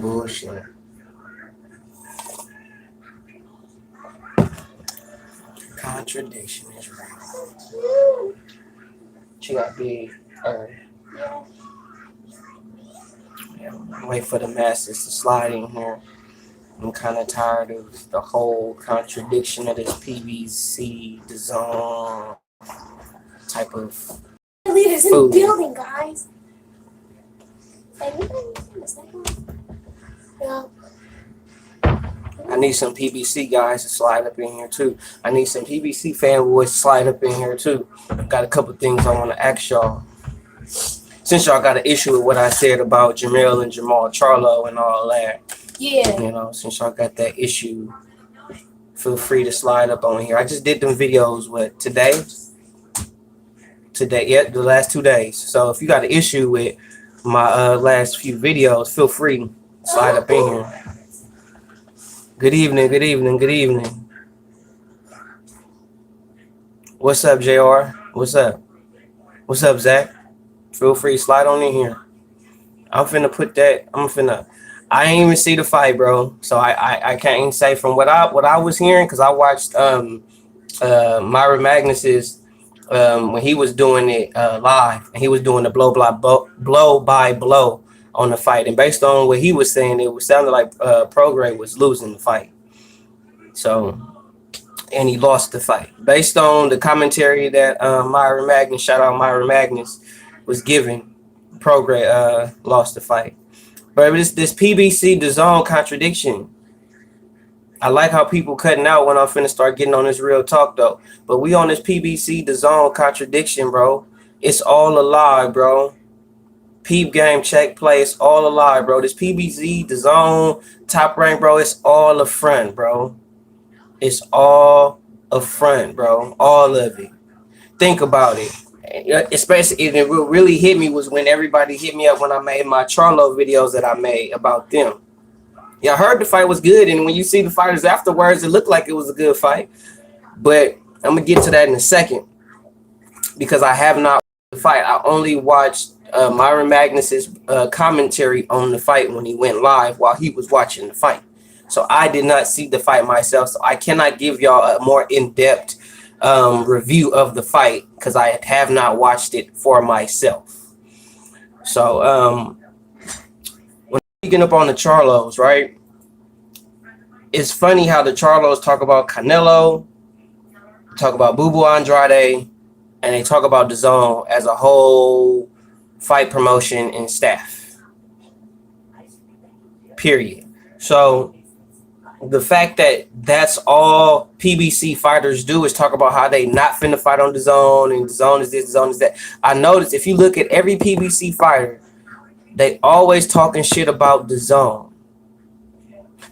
bullshit. Contradiction is real. She got big. Wait for the masses to slide in here. I'm kind of tired of the whole contradiction of this PBC, DAZN type of leaders in the building, guys. I need some PBC guys to slide up in here too. I need some PBC fanboys to slide up in here too. Got a couple things I want to ask y'all. Since y'all got an issue with what I said about Jamil and Jamal Charlo and all that. Yeah. You know, since y'all got that issue, feel free to slide up on here. I just did them videos, what, today? Today, yeah, the last 2 days. So if you got an issue with my last few videos, feel free to slide up in here. Good evening, good evening, good evening. What's up, JR? What's up? What's up, Zach? Feel free to slide on in here. I'm finna put that, I ain't even see the fight, bro. So I can't even say from what I was hearing, because I watched Myra Magnus's when he was doing it live, and he was doing the blow by blow on the fight, and based on what he was saying, it was sounded like Prograis was losing the fight. So, and he lost the fight based on the commentary that Myra Magnus, shout out Myra Magnus, was giving. Prograis lost the fight. But this PBC DAZN contradiction. I like how people cutting out when I'm finna start getting on this real talk though. But we on this PBC DAZN contradiction, bro. It's all a lie, bro. Peep game, check play, it's all a lie, bro. This PBC DAZN top rank, bro, it's all a front, bro. It's all a front, bro. All of it. Think about it. Especially, it really hit me was when everybody hit me up when I made my Charlo videos that I made about them. Yeah, I heard the fight was good, and when you see the fighters afterwards, it looked like it was a good fight. But I'm gonna get to that in a second because I have not watched the fight. I only watched Myra Magnus's commentary on the fight when he went live while he was watching the fight. So I did not see the fight myself, so I cannot give y'all a more in-depth review of the fight because I have not watched it for myself. So when speaking up on the Charlos, right, it's funny how the Charlos talk about Canelo, talk about Boo Boo Andrade, and they talk about DAZN as a whole fight promotion and staff, period. So the fact that that's all PBC fighters do is talk about how they not finna fight on DAZN, and DAZN is this, DAZN is that. I noticed if you look at every PBC fighter, they always talking shit about DAZN.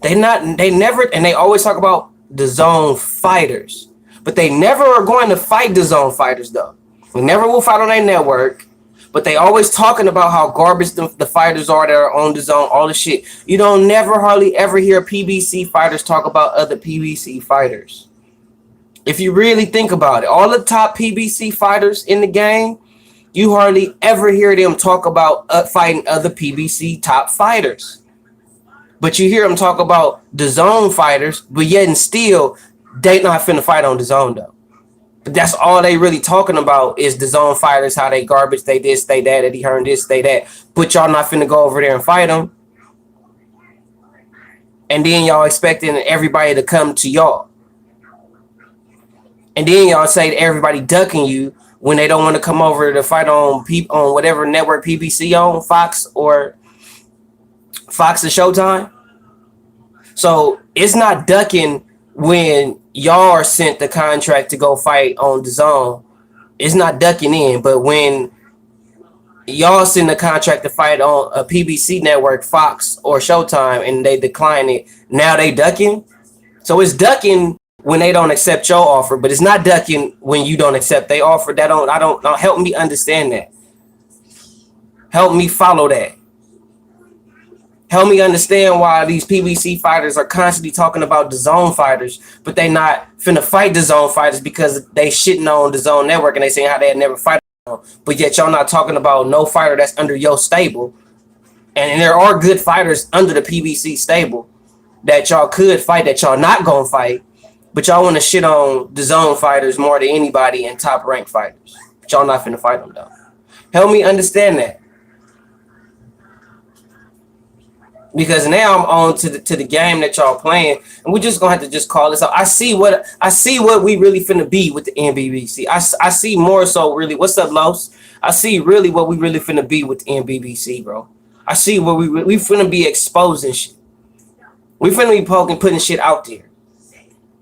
They never, and they always talk about DAZN fighters, but they never are going to fight DAZN fighters though. We never will fight on their network. But they always talking about how garbage the fighters are that are on DAZN, all the shit. You don't never hardly ever hear PBC fighters talk about other PBC fighters. If you really think about it, all the top PBC fighters in the game, you hardly ever hear them talk about fighting other PBC top fighters. But you hear them talk about DAZN fighters, but yet and still, they not finna fight on DAZN though. But that's all they really talking about is DAZN fighters, how they garbage, they this, they that, Eddie Hearn this, they that. But y'all not finna go over there and fight them. And then y'all expecting everybody to come to y'all. And then y'all say everybody ducking you when they don't want to come over to fight on whatever network PBC on, Fox or Showtime. So it's not ducking when y'all are sent the contract to go fight on DAZN. It's not ducking in, but when y'all send the contract to fight on a PBC network, Fox or Showtime, and they decline it, now they ducking. So it's ducking when they don't accept your offer, but it's not ducking when you don't accept their offer. That don't help me understand that. Help me follow that. Help me understand why these PBC fighters are constantly talking about DAZN fighters, but they not finna fight DAZN fighters because they shitting on DAZN network and they saying how they had never fight on. But yet y'all not talking about no fighter that's under your stable And there are good fighters under the PBC stable that y'all could fight, that y'all not gonna fight, but y'all want to shit on the DAZN fighters more than anybody and top ranked fighters. But y'all not finna fight them though. Help me understand that. Because now I'm on to the game that y'all playing, and we're just gonna have to just call this out. I see what we really finna be with the NBBC. I see more so really. What's up, Los? I see really what we really finna be with the NBBC, bro. I see what we finna be exposing shit. We finna be putting shit out there,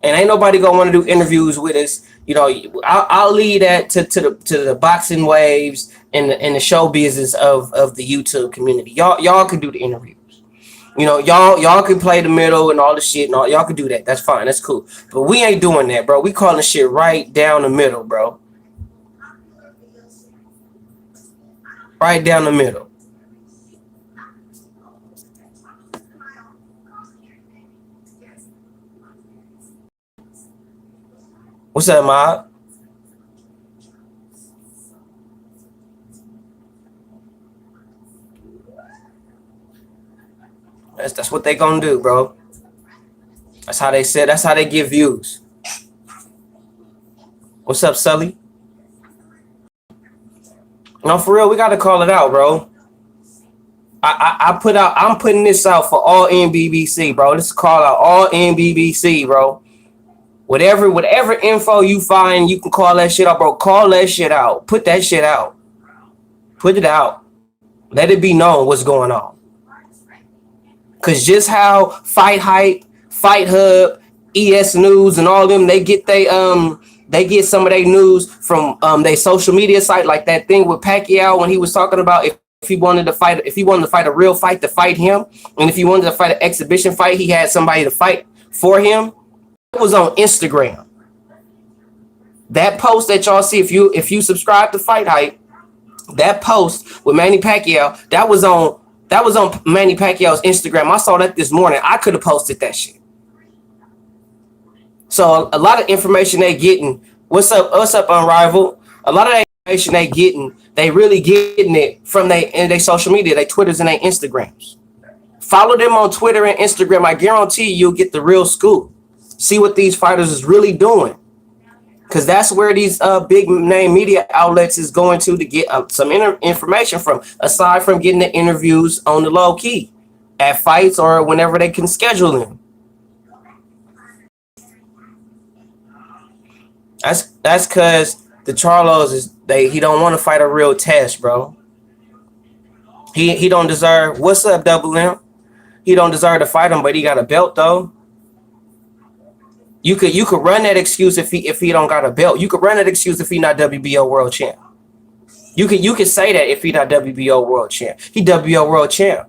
and ain't nobody gonna want to do interviews with us. You know, I'll leave that to the boxing waves and the show business of the YouTube community. Y'all can do the interviews. You know, y'all can play the middle and all the shit and all. Y'all can do that. That's fine. That's cool. But we ain't doing that, bro. We calling shit right down the middle, bro. Right down the middle. What's up, Mob? That's what they gonna do, bro. That's how they said. That's how they get views. What's up, Sully? No, for real, we gotta call it out, bro. I'm putting this out for all NBBC, bro. This is call out all NBBC, bro. Whatever info you find, you can call that shit out, bro. Call that shit out. Put that shit out. Put it out. Let it be known what's going on. Cause just how Fight Hype, Fight Hub, ES News, and all them, they get some of their news from their social media site, like that thing with Pacquiao when he was talking about if he wanted to fight a real fight to fight him, and if he wanted to fight an exhibition fight, he had somebody to fight for him. It was on Instagram. That post that y'all see, if you subscribe to Fight Hype, that post with Manny Pacquiao, that was on Manny Pacquiao's Instagram. I saw that this morning. I could have posted that shit. So a lot of information they getting. What's up, Unrivaled? A lot of that information they really getting it from their social media, their Twitters and their Instagrams. Follow them on Twitter and Instagram. I guarantee you'll get the real scoop. See what these fighters is really doing. Because that's where these big name media outlets is going to get some information from, aside from getting the interviews on the low key at fights or whenever they can schedule them. That's because the Charlos he don't want to fight a real test, bro. He don't deserve. What's up, Double M? He don't deserve to fight him, but he got a belt though. You could run that excuse if he don't got a belt. You could run that excuse if he not WBO world champ. You could say that if he not WBO world champ. He WBO world champ.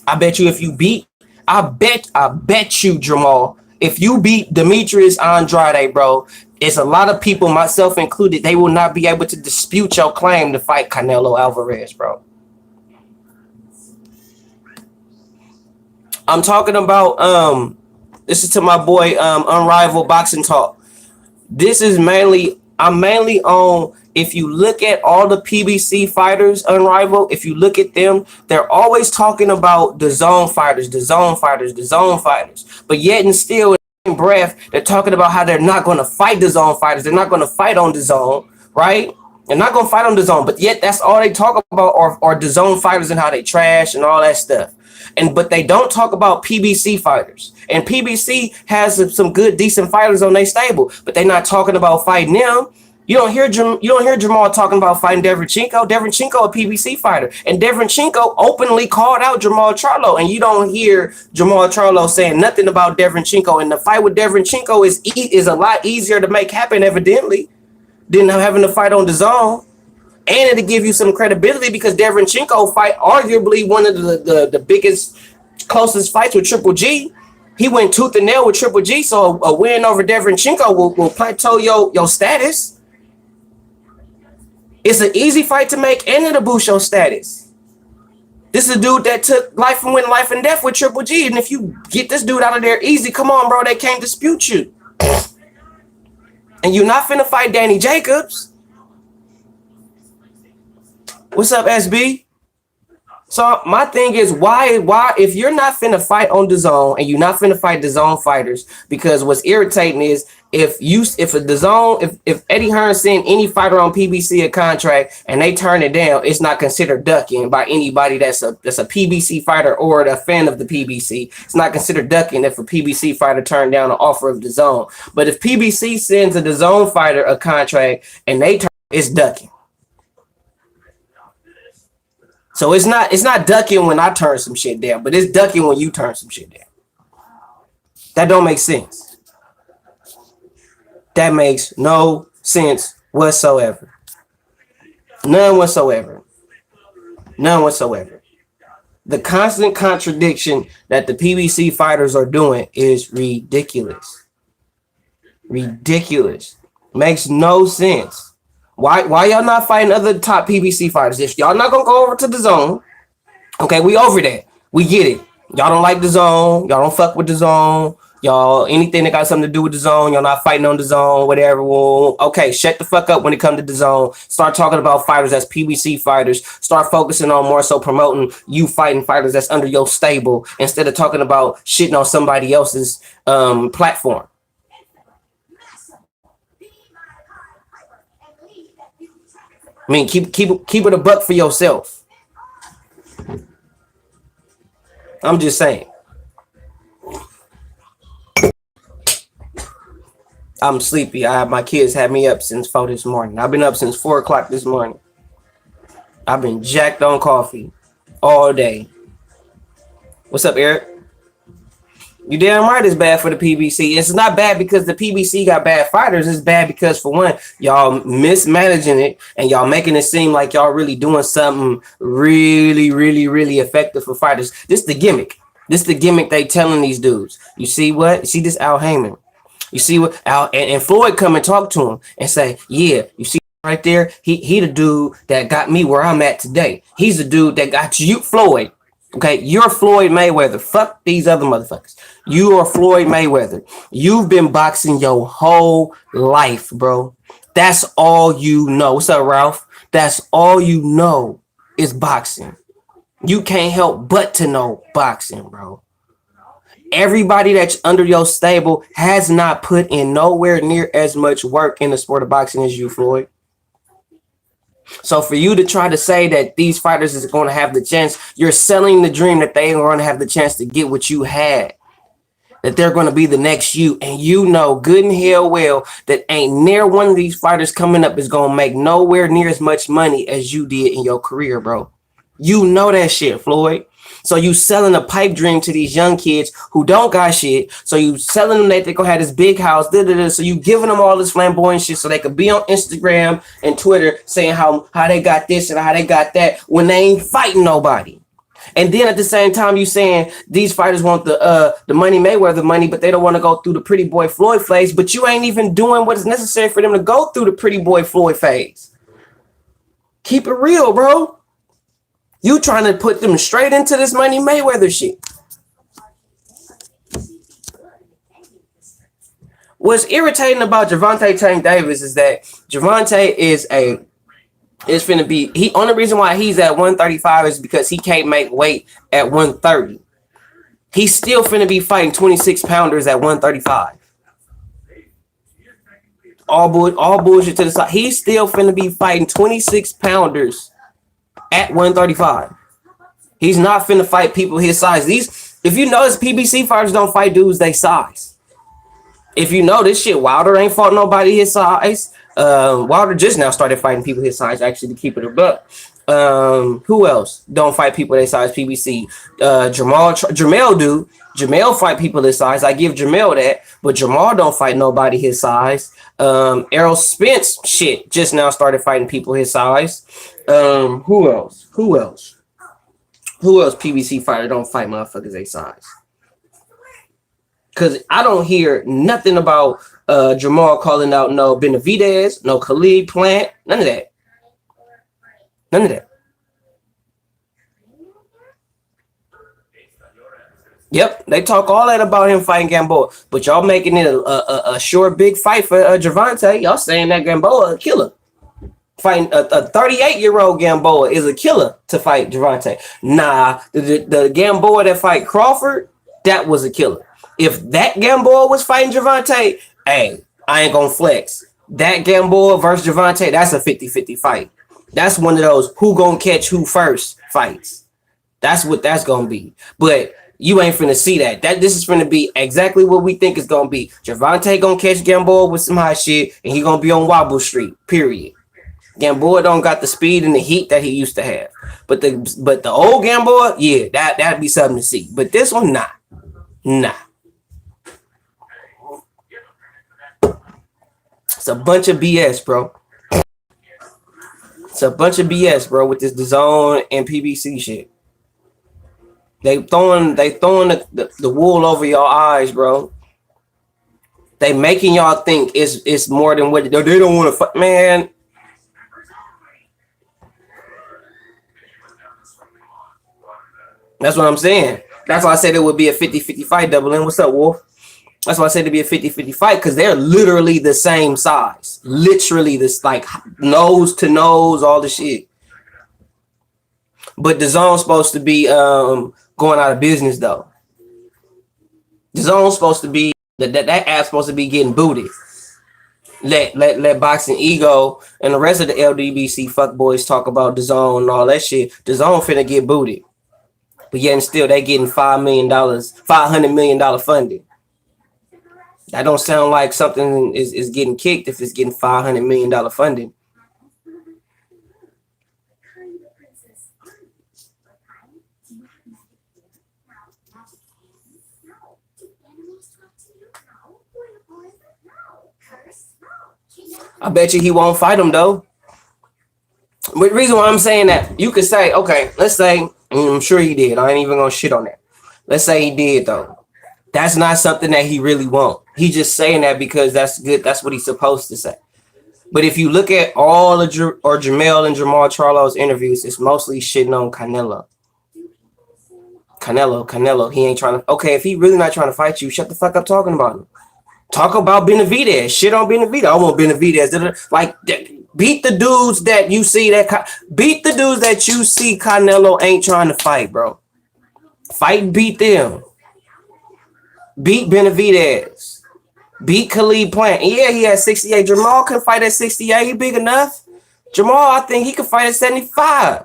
I bet you if you beat, I bet you, Jamal, if you beat Demetrius Andrade, bro, it's a lot of people, myself included, they will not be able to dispute your claim to fight Canelo Alvarez, bro. I'm talking about this is to my boy Unrivaled Boxing Talk. This is I'm mainly on, if you look at all the PBC fighters, Unrivaled, if you look at them, they're always talking about the DAZN fighters, the DAZN fighters, the DAZN fighters. But yet and still in breath, they're talking about how they're not going to fight the DAZN fighters. They're not going to fight on the DAZN, right? They're not going to fight on the DAZN, but yet that's all they talk about are the DAZN fighters and how they trash and all that stuff. But they don't talk about PBC fighters. And PBC has some good, decent fighters on their stable, but they're not talking about fighting them. You don't hear Jamal talking about fighting Devenchenko. Devenchenko a PBC fighter, and Devenchenko openly called out Jamal Charlo, and you don't hear Jamal Charlo saying nothing about Devenchenko. And the fight with Devenchenko is a lot easier to make happen, evidently, than having to fight on the DAZN. And it'll give you some credibility because Devenchenko fight arguably one of the biggest, closest fights with Triple G. He went tooth and nail with Triple G, so a win over Devenchenko will plateau your status. It's an easy fight to make, and it'll boost your status. This is a dude that took life and death with Triple G, and if you get this dude out of there easy, come on, bro, they can't dispute you. And you're not finna fight Danny Jacobs. What's up, SB? So my thing is, why if you're not finna fight on DAZN and you're not finna fight DAZN fighters, because what's irritating is if a DAZN, if Eddie Hearn send any fighter on PBC a contract and they turn it down, it's not considered ducking by anybody that's a PBC fighter or a fan of the PBC. It's not considered ducking if a PBC fighter turned down an offer of DAZN. But if PBC sends a DAZN fighter a contract and they turn, it's ducking. So it's not ducking when I turn some shit down, but it's ducking when you turn some shit down. That don't make sense. That makes no sense whatsoever. None whatsoever. None whatsoever. The constant contradiction that the PBC fighters are doing is ridiculous. Ridiculous. Makes no sense. Why y'all not fighting other top PBC fighters? If y'all not gonna go over to DAZN, okay, we over that. We get it. Y'all don't like DAZN. Y'all don't fuck with DAZN. Y'all, anything that got something to do with DAZN, y'all not fighting on DAZN, whatever. Well, okay, shut the fuck up when it comes to DAZN. Start talking about fighters that's PBC fighters. Start focusing on more so promoting you fighting fighters that's under your stable instead of talking about shitting on somebody else's platform. I mean, keep it a buck for yourself. I'm just saying. I'm sleepy. My kids had me up since 4 this morning. I've been up since 4 o'clock this morning. I've been jacked on coffee all day. What's up, Eric? You damn right it's bad for the PBC. It's not bad because the PBC got bad fighters. It's bad because, for one, y'all mismanaging it and y'all making it seem like y'all really doing something really, really, really effective for fighters. This the gimmick. This the gimmick they telling these dudes. You see what? You see this Al Heyman. You see what Al and Floyd come and talk to him and say, yeah, you see right there? He the dude that got me where I'm at today. He's the dude that got you, Floyd. Okay, you're Floyd Mayweather. Fuck these other motherfuckers. You are Floyd Mayweather. You've been boxing your whole life, bro. That's all you know. What's up, Ralph? That's all you know is boxing. You can't help but to know boxing, bro. Everybody that's under your stable has not put in nowhere near as much work in the sport of boxing as you, Floyd. So for you to try to say that these fighters is going to have the chance, you're selling the dream that they are going to have the chance to get what you had, that they're going to be the next you. And you know good and hell well that ain't near one of these fighters coming up is going to make nowhere near as much money as you did in your career, bro. You know that shit, Floyd. So you selling a pipe dream to these young kids who don't got shit. So you selling them that they're going to have this big house. So you giving them all this flamboyant shit so they could be on Instagram and Twitter saying how they got this and how they got that when they ain't fighting nobody. And then at the same time, you saying these fighters want the money Mayweather money, but they don't want to go through the pretty boy Floyd phase. But you ain't even doing what is necessary for them to go through the pretty boy Floyd phase. Keep it real, bro. You trying to put them straight into this money Mayweather shit. What's irritating about Gervonta Tank Davis is that Gervonta is finna be, only reason why he's at 135 is because he can't make weight at 130. He's still finna be fighting 26 pounders at 135. All bullshit to the side. He's still finna be fighting 26 pounders at 135. He's not finna fight people his size. If you notice, PBC fighters don't fight dudes they size. If you know this shit, Wilder ain't fought nobody his size. Wilder just now started fighting people his size, actually, to keep it a buck. Who else don't fight people their size? PBC. Jamel do. Jamel fight people his size. I give Jamel that, but Jamal don't fight nobody his size. Errol Spence shit just now started fighting people his size. Who else PBC fighter don't fight motherfuckers their size? Because I don't hear nothing about Jamal calling out no Benavidez, no Khalid Plant, none of that. Yep, they talk all that about him fighting Gamboa, but y'all making it a short, big fight for Gervonta. Y'all saying that Gamboa a killer. Fighting a 38-year-old Gamboa is a killer to fight Gervonta. Nah, the Gamboa that fight Crawford, that was a killer. If that Gamboa was fighting Gervonta, hey, I ain't gonna flex. That Gamboa versus Gervonta, that's a 50-50 fight. That's one of those who gonna catch who first fights. That's what that's gonna be. But you ain't finna see that. This is finna be exactly what we think it's gonna be. Gervonta gonna catch Gamboa with some hot shit, and he gonna be on Wobble Street. Period. Gamboa don't got the speed and the heat that he used to have. But the old Gamboa, yeah, that'd be something to see. But this one, nah. It's a bunch of BS, bro. It's a bunch of BS, bro, with this DAZN and PBC shit. They throwing the wool over your eyes, bro. They making y'all think it's more than what they don't want to fuck, man. That's what I'm saying. That's why I said it would be a 50-50 fight, Double M. What's up, Wolf? That's why I said it'd be a 50-50 fight, because they're literally the same size. Literally this, like, nose to nose, all the shit. But the zone's supposed to be going out of business, though. The zone's supposed to be that app's supposed to be getting booted. Let Boxing Ego and the rest of the LDBC fuckboys talk about the zone and all that shit. The zone finna get booted. But yet and still they getting $500 million funding. That don't sound like something is getting kicked if it's getting $500 million funding. I bet you he won't fight him though. But the reason why I'm saying that, you could say, okay, let's say, I'm sure he did. I ain't even gonna shit on that. Let's say he did though. That's not something that he really won't. He just saying that because that's good. That's what he's supposed to say. But if you look at all of Jamel and Jamal Charlo's interviews, it's mostly shitting on Canelo. Canelo. He ain't trying to. Okay, if he really not trying to fight you, shut the fuck up talking about him. Talk about Benavidez. Shit on Benavidez. I want Benavidez. Like, beat the dudes that you see Canelo ain't trying to fight, bro. Fight and beat them. Beat Benavidez. Beat Khalid Plant. Yeah, he had 68. Jamal can fight at 68. He big enough. Jamal, I think he can fight at 75.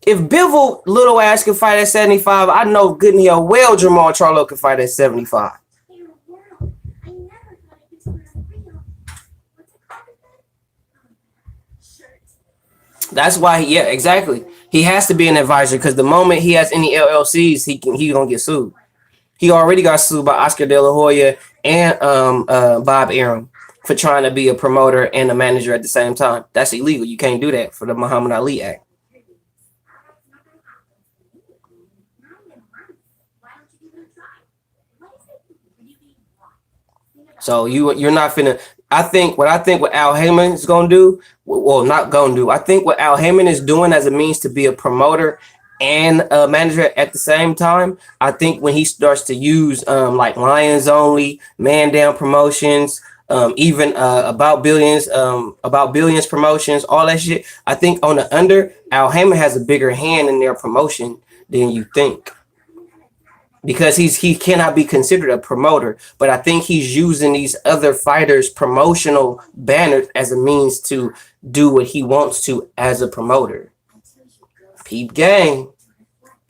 If Bivol little ass can fight at 75, I know good and hell well Jamal Charlo can fight at 75. That's why, yeah, exactly. He has to be an advisor because the moment he has any LLCs, he gonna get sued. He already got sued by Oscar De La Hoya and Bob Arum for trying to be a promoter and a manager at the same time. That's illegal. You can't do that for the Muhammad Ali Act. So you're not finna. I think what Al Heyman is gonna do, well, not gonna do. I think what Al Heyman is doing as a means to be a promoter and a manager at the same time. I think when he starts to use like Lions Only, Man Down Promotions, even About Billions promotions, all that shit. I think on the under, Al Heyman has a bigger hand in their promotion than you think. Because he cannot be considered a promoter, but I think he's using these other fighters' promotional banners as a means to do what he wants to as a promoter. Peep game.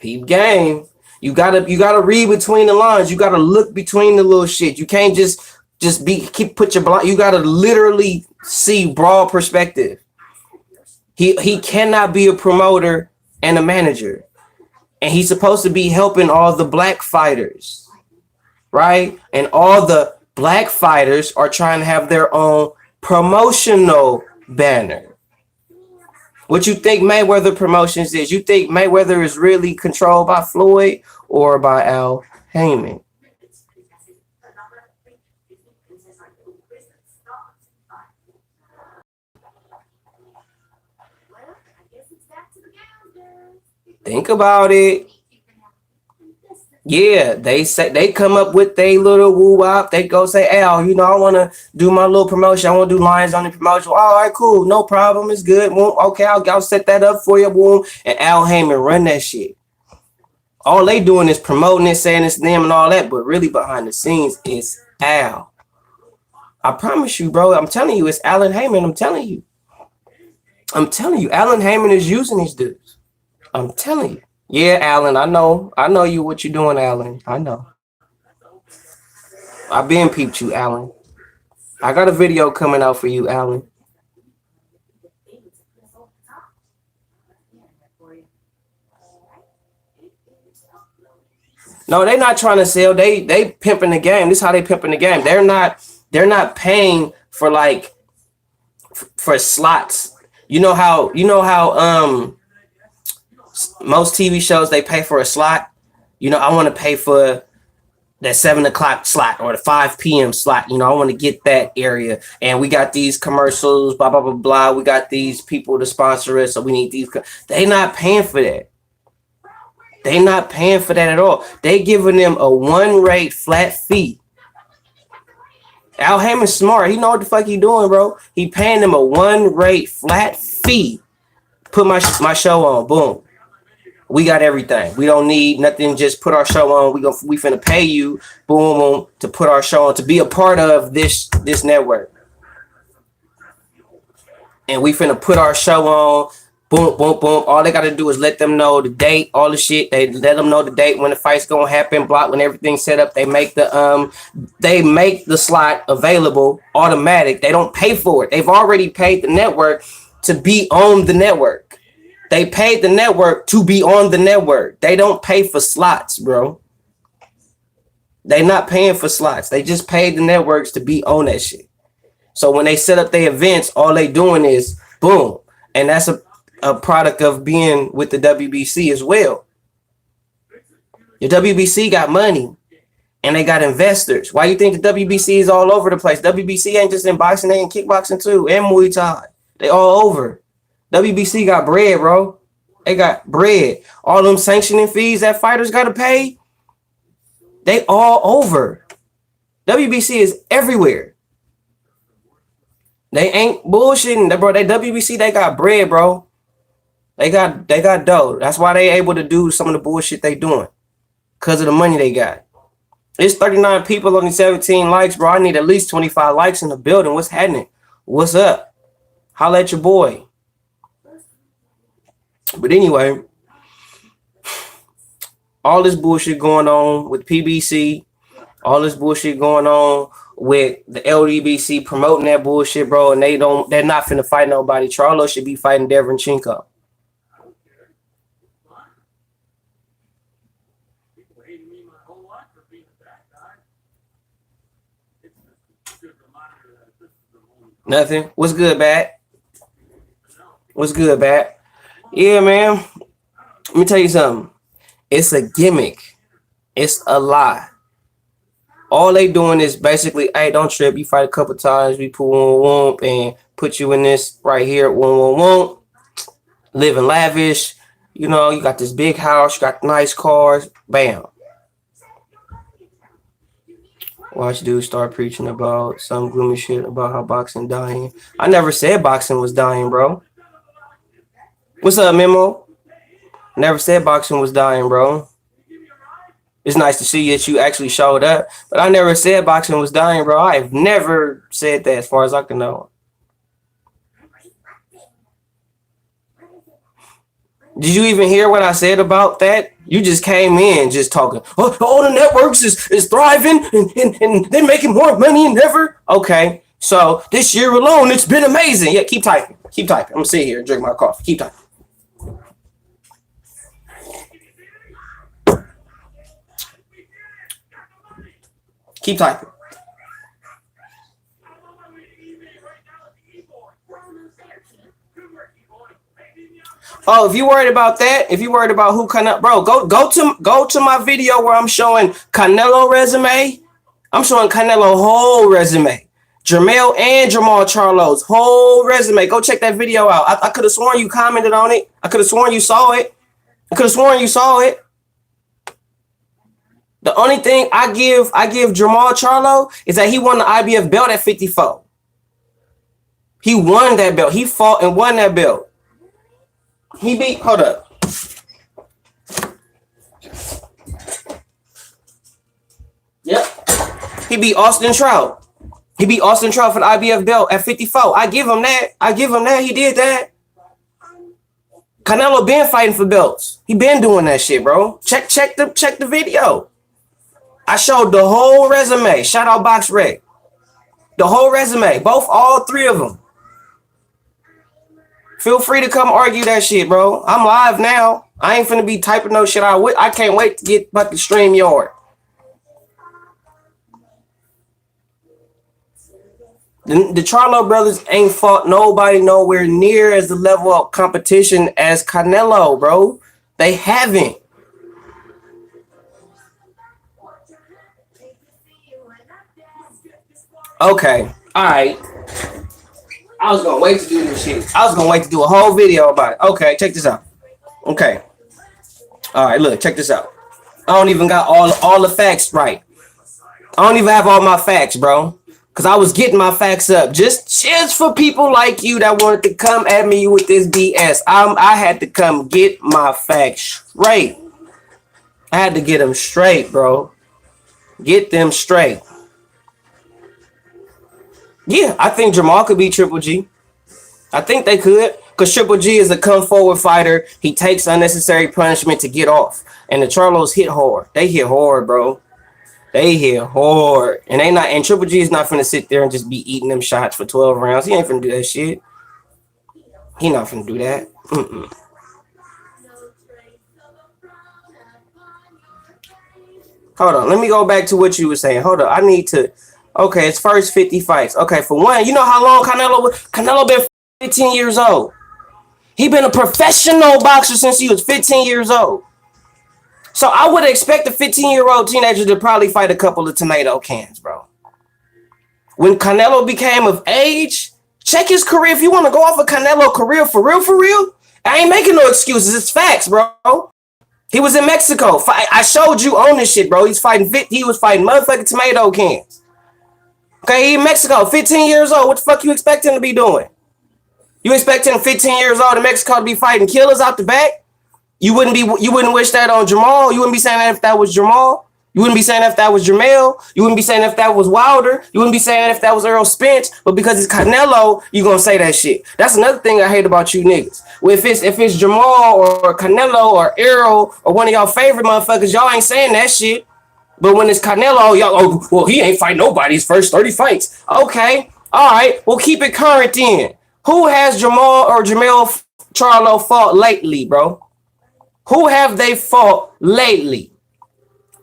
You gotta read between the lines. You gotta look between the little shit. You can't put your blind. You gotta literally see broad perspective. He cannot be a promoter and a manager. And he's supposed to be helping all the black fighters, right? And all the black fighters are trying to have their own promotional banner. What you think Mayweather Promotions is? You think Mayweather is really controlled by Floyd or by Al Heyman? Think about it. Yeah, they say they come up with their little woo wop. They go say, Al, you know, I want to do my little promotion. I want to do Lions on the promotion. All right, cool, no problem. It's good. Boom. Okay, I'll set that up for you. Boom. And Al Heyman run that shit. All they doing is promoting it, saying it's them and all that, but really behind the scenes is Al. I promise you, bro. I'm telling you, it's Alan Heyman. I'm telling you, Alan Heyman is using these dudes. I'm telling you. Yeah, Alan, I know you what you doing, Alan. I know. I been peeped you, Alan. I got a video coming out for you, Alan. No, they not trying to sell. They pimping the game. This is how they pimping the game. They're not paying for like for slots. You know how most TV shows they pay for a slot. You know, I want to pay for that 7 o'clock slot or the 5 p.m. slot. You know, I want to get that area. And we got these commercials, blah, blah, blah, blah. We got these people to sponsor us. So we need these. They not paying for that. They not paying for that at all. They giving them a one rate flat fee. Al Heyman's smart. He know what the fuck he doing, bro. He paying them a one rate flat fee. Put my show on. Boom. We got everything. We don't need nothing. Just put our show on. We finna pay you, boom, boom, to put our show on, to be a part of this network. And we finna put our show on. Boom, boom, boom. All they gotta do is let them know the date, all the shit. They let them know the date when the fight's gonna happen. Block when everything's set up. They make the slot available automatic. They don't pay for it. They've already paid the network to be on the network. They paid the network to be on the network. They don't pay for slots, bro. They not paying for slots. They just paid the networks to be on that shit. So when they set up their events, all they doing is boom. And that's a product of being with the WBC as well. The WBC got money and they got investors. Why you think the WBC is all over the place? WBC ain't just in boxing, they in kickboxing too, and Muay Thai. They all over. WBC got bread, bro. They got bread. All them sanctioning fees that fighters got to pay, they all over. WBC is everywhere. They ain't bullshitting, bro. They WBC, they got bread, bro. They got dough. That's why they able to do some of the bullshit they doing. Because of the money they got. It's 39 people, only 17 likes, bro. I need at least 25 likes in the building. What's happening? What's up? Holla at your boy. But anyway, all this bullshit going on with PBC, all this bullshit going on with the LDBC promoting that bullshit, bro, and they're not finna fight nobody. Charlo should be fighting Deverenchenko. Nothing. What's good, Bat? What's good, Bat? Yeah, man. Let me tell you something. It's a gimmick. It's a lie. All they doing is basically, hey, don't trip. You fight a couple times. We put one and put you in this right here. One. Living lavish. You know, you got this big house. You got nice cars. Bam. Watch dudes start preaching about some gloomy shit about how boxing dying. I never said boxing was dying, bro. What's up, Memo? Never said boxing was dying, bro. It's nice to see that you actually showed up, but I never said boxing was dying, bro. I've never said that as far as I can know. Did you even hear what I said about that? You just came in just talking. Oh, all the networks is thriving and they're making more money than ever. Okay, so this year alone, it's been amazing. Yeah, keep typing. Keep typing. I'm going to sit here and drink my coffee. Keep typing. Keep typing. Oh, if you worried about that, if you worried about who Canelo, bro, go to my video where I'm showing Canelo resume. I'm showing Canelo whole resume. Jermell and Jamal Charlo's whole resume. Go check that video out. I could have sworn you commented on it. I could have sworn you saw it. The only thing I give Jamal Charlo is that he won the IBF belt at 54. He won that belt. He fought and won that belt. He beat, hold up. Yep. He beat Austin Trout. He beat Austin Trout for the IBF belt at 54. I give him that. He did that. Canelo been fighting for belts. He been doing that shit, bro. Check the video. I showed the whole resume. Shout out Box Rec. The whole resume. All three of them. Feel free to come argue that shit, bro. I'm live now. I ain't finna be typing no shit out. I can't wait to get fucking StreamYard. The Charlo brothers ain't fought nobody nowhere near as the level of competition as Canelo, bro. They haven't. Okay. All right. I was gonna wait to do this shit. I was gonna wait to do a whole video about it. Okay, check this out. Okay. All right, look, check this out. I don't even got all the facts right. I don't even have all my facts, bro. Cause I was getting my facts up just for people like you that wanted to come at me with this BS. I had to come get my facts straight. I had to get them straight, bro. Get them straight. Yeah, I think Jamal could beat Triple G. I think they could. Because Triple G is a come forward fighter. He takes unnecessary punishment to get off. And the Charlos hit hard. They hit hard, bro. They hit hard. And Triple G is not finna sit there and just be eating them shots for 12 rounds. He ain't finna do that shit. He not finna do that. Hold on. Let me go back to what you were saying. Hold on. I need to. Okay, it's first 50 fights. Okay, for one, you know how long Canelo been 15 years old. He been a professional boxer since he was 15 years old. So I would expect a 15-year-old teenager to probably fight a couple of tomato cans, bro. When Canelo became of age, check his career. If you want to go off a Canelo career for real, I ain't making no excuses. It's facts, bro. He was in Mexico. I showed you on this shit, bro. He was fighting motherfucking tomato cans. Okay, he in Mexico, 15 years old. What the fuck you expect him to be doing? You expect him 15 years old in Mexico to be fighting killers out the back? You wouldn't wish that on Jamal. You wouldn't be saying that if that was Jamal. You wouldn't be saying that if that was Jamel. You wouldn't be saying that if that was Wilder. You wouldn't be saying that if that was Earl Spence. But because it's Canelo, you gonna say that shit. That's another thing I hate about you niggas. Well, if it's Jamal or Canelo or Earl or one of y'all favorite motherfuckers, y'all ain't saying that shit. But when it's Canelo, y'all, well, he ain't fight nobody's first 30 fights. Okay, all right, well, keep it current then. Who has Jamal or Jamel Charlo fought lately, bro? Who have they fought lately?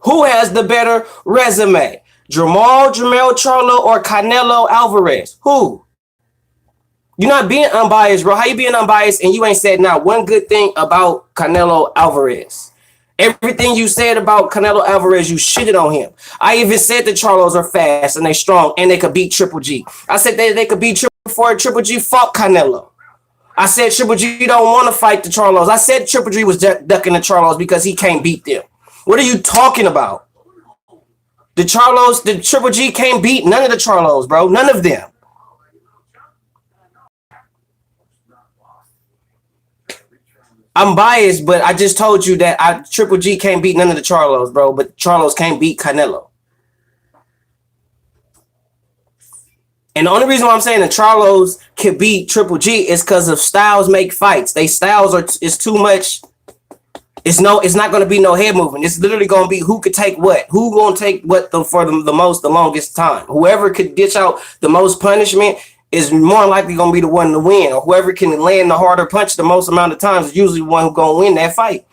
Who has the better resume? Jamel Charlo or Canelo Alvarez? Who? You're not being unbiased, bro. How you being unbiased and you ain't said not one good thing about Canelo Alvarez? Everything you said about Canelo Alvarez, you shitted on him. I even said the Charlos are fast and they strong and they could beat Triple G. I said they could beat Triple G fought Canelo. I said Triple G don't want to fight the Charlos. I said Triple G was ducking the Charlos because he can't beat them. What are you talking about? The Triple G can't beat none of the Charlos, bro. None of them. I'm biased, but I just told you that Triple G can't beat none of the Charlos, bro. But Charlos can't beat Canelo. And the only reason why I'm saying the Charlos can beat Triple G is because of styles make fights. They styles is too much. It's not going to be no head movement. It's literally going to be who could take what. Who going to take what for the longest time. Whoever could dish out the most punishment is more likely going to be the one to win. Or whoever can land the harder punch the most amount of times is usually the one who's going to win that fight.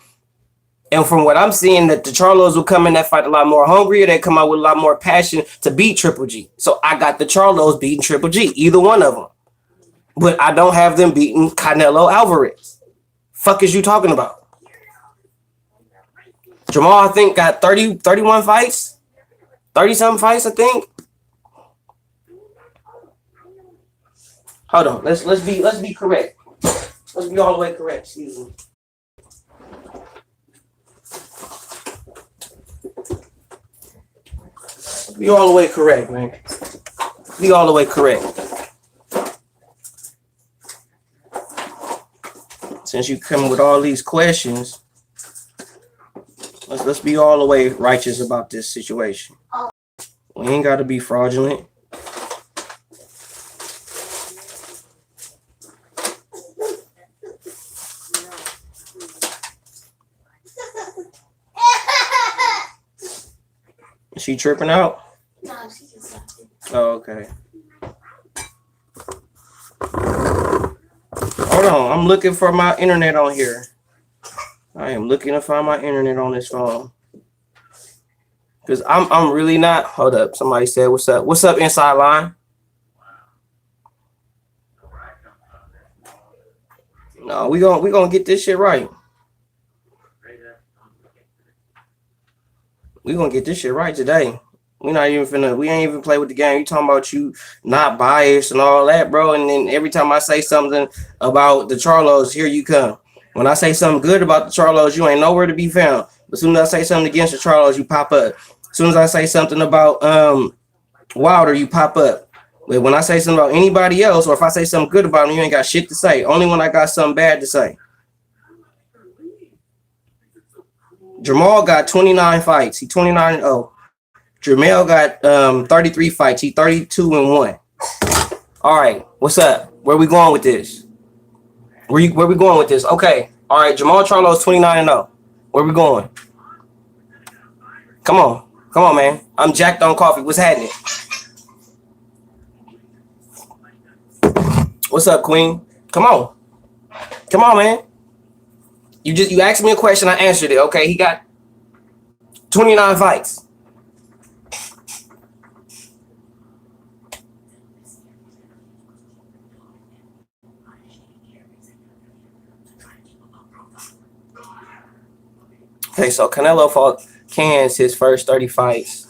And from what I'm seeing, that the Charlos will come in that fight a lot more hungrier. They come out with a lot more passion to beat Triple G. So I got the Charlos beating Triple G, either one of them. But I don't have them beating Canelo Alvarez. Fuck is you talking about? Jamal, I think, got 31 fights. 30-something fights, I think. Hold on. Let's be correct. Let's be all the way correct. Excuse me. Be all the way correct, man. Be all the way correct. Since you come with all these questions, let's be all the way righteous about this situation. We ain't got to be fraudulent. Is she tripping out? No, she just left it. Oh, okay. Hold on, I'm looking for my internet on here. I am looking to find my internet on this phone. Cause I'm really not. Hold up. Somebody said, "What's up? What's up, inside line?" No, we gonna get this shit right. We gonna get this shit right today. We ain't even play with the game. You talking about you not biased and all that, bro. And then every time I say something about the Charlos, here you come. When I say something good about the Charlos, you ain't nowhere to be found. As soon as I say something against the Charlos, you pop up. As soon as I say something about Wilder, you pop up. But when I say something about anybody else, or if I say something good about them, you ain't got shit to say. Only when I got something bad to say. Jamal got 29 fights. He 29-0. Jamel got 33 fights. He 32-1. All right, what's up? Where we going with this? Where we going with this? Okay. All right, Jamal Charlo's 29-0. Where we going? Come on, man. I'm jacked on coffee. What's happening? What's up, Queen? Come on, man. You asked me a question. I answered it. Okay, he got 29 fights. Okay, so Canelo fought Cans his first 30 fights.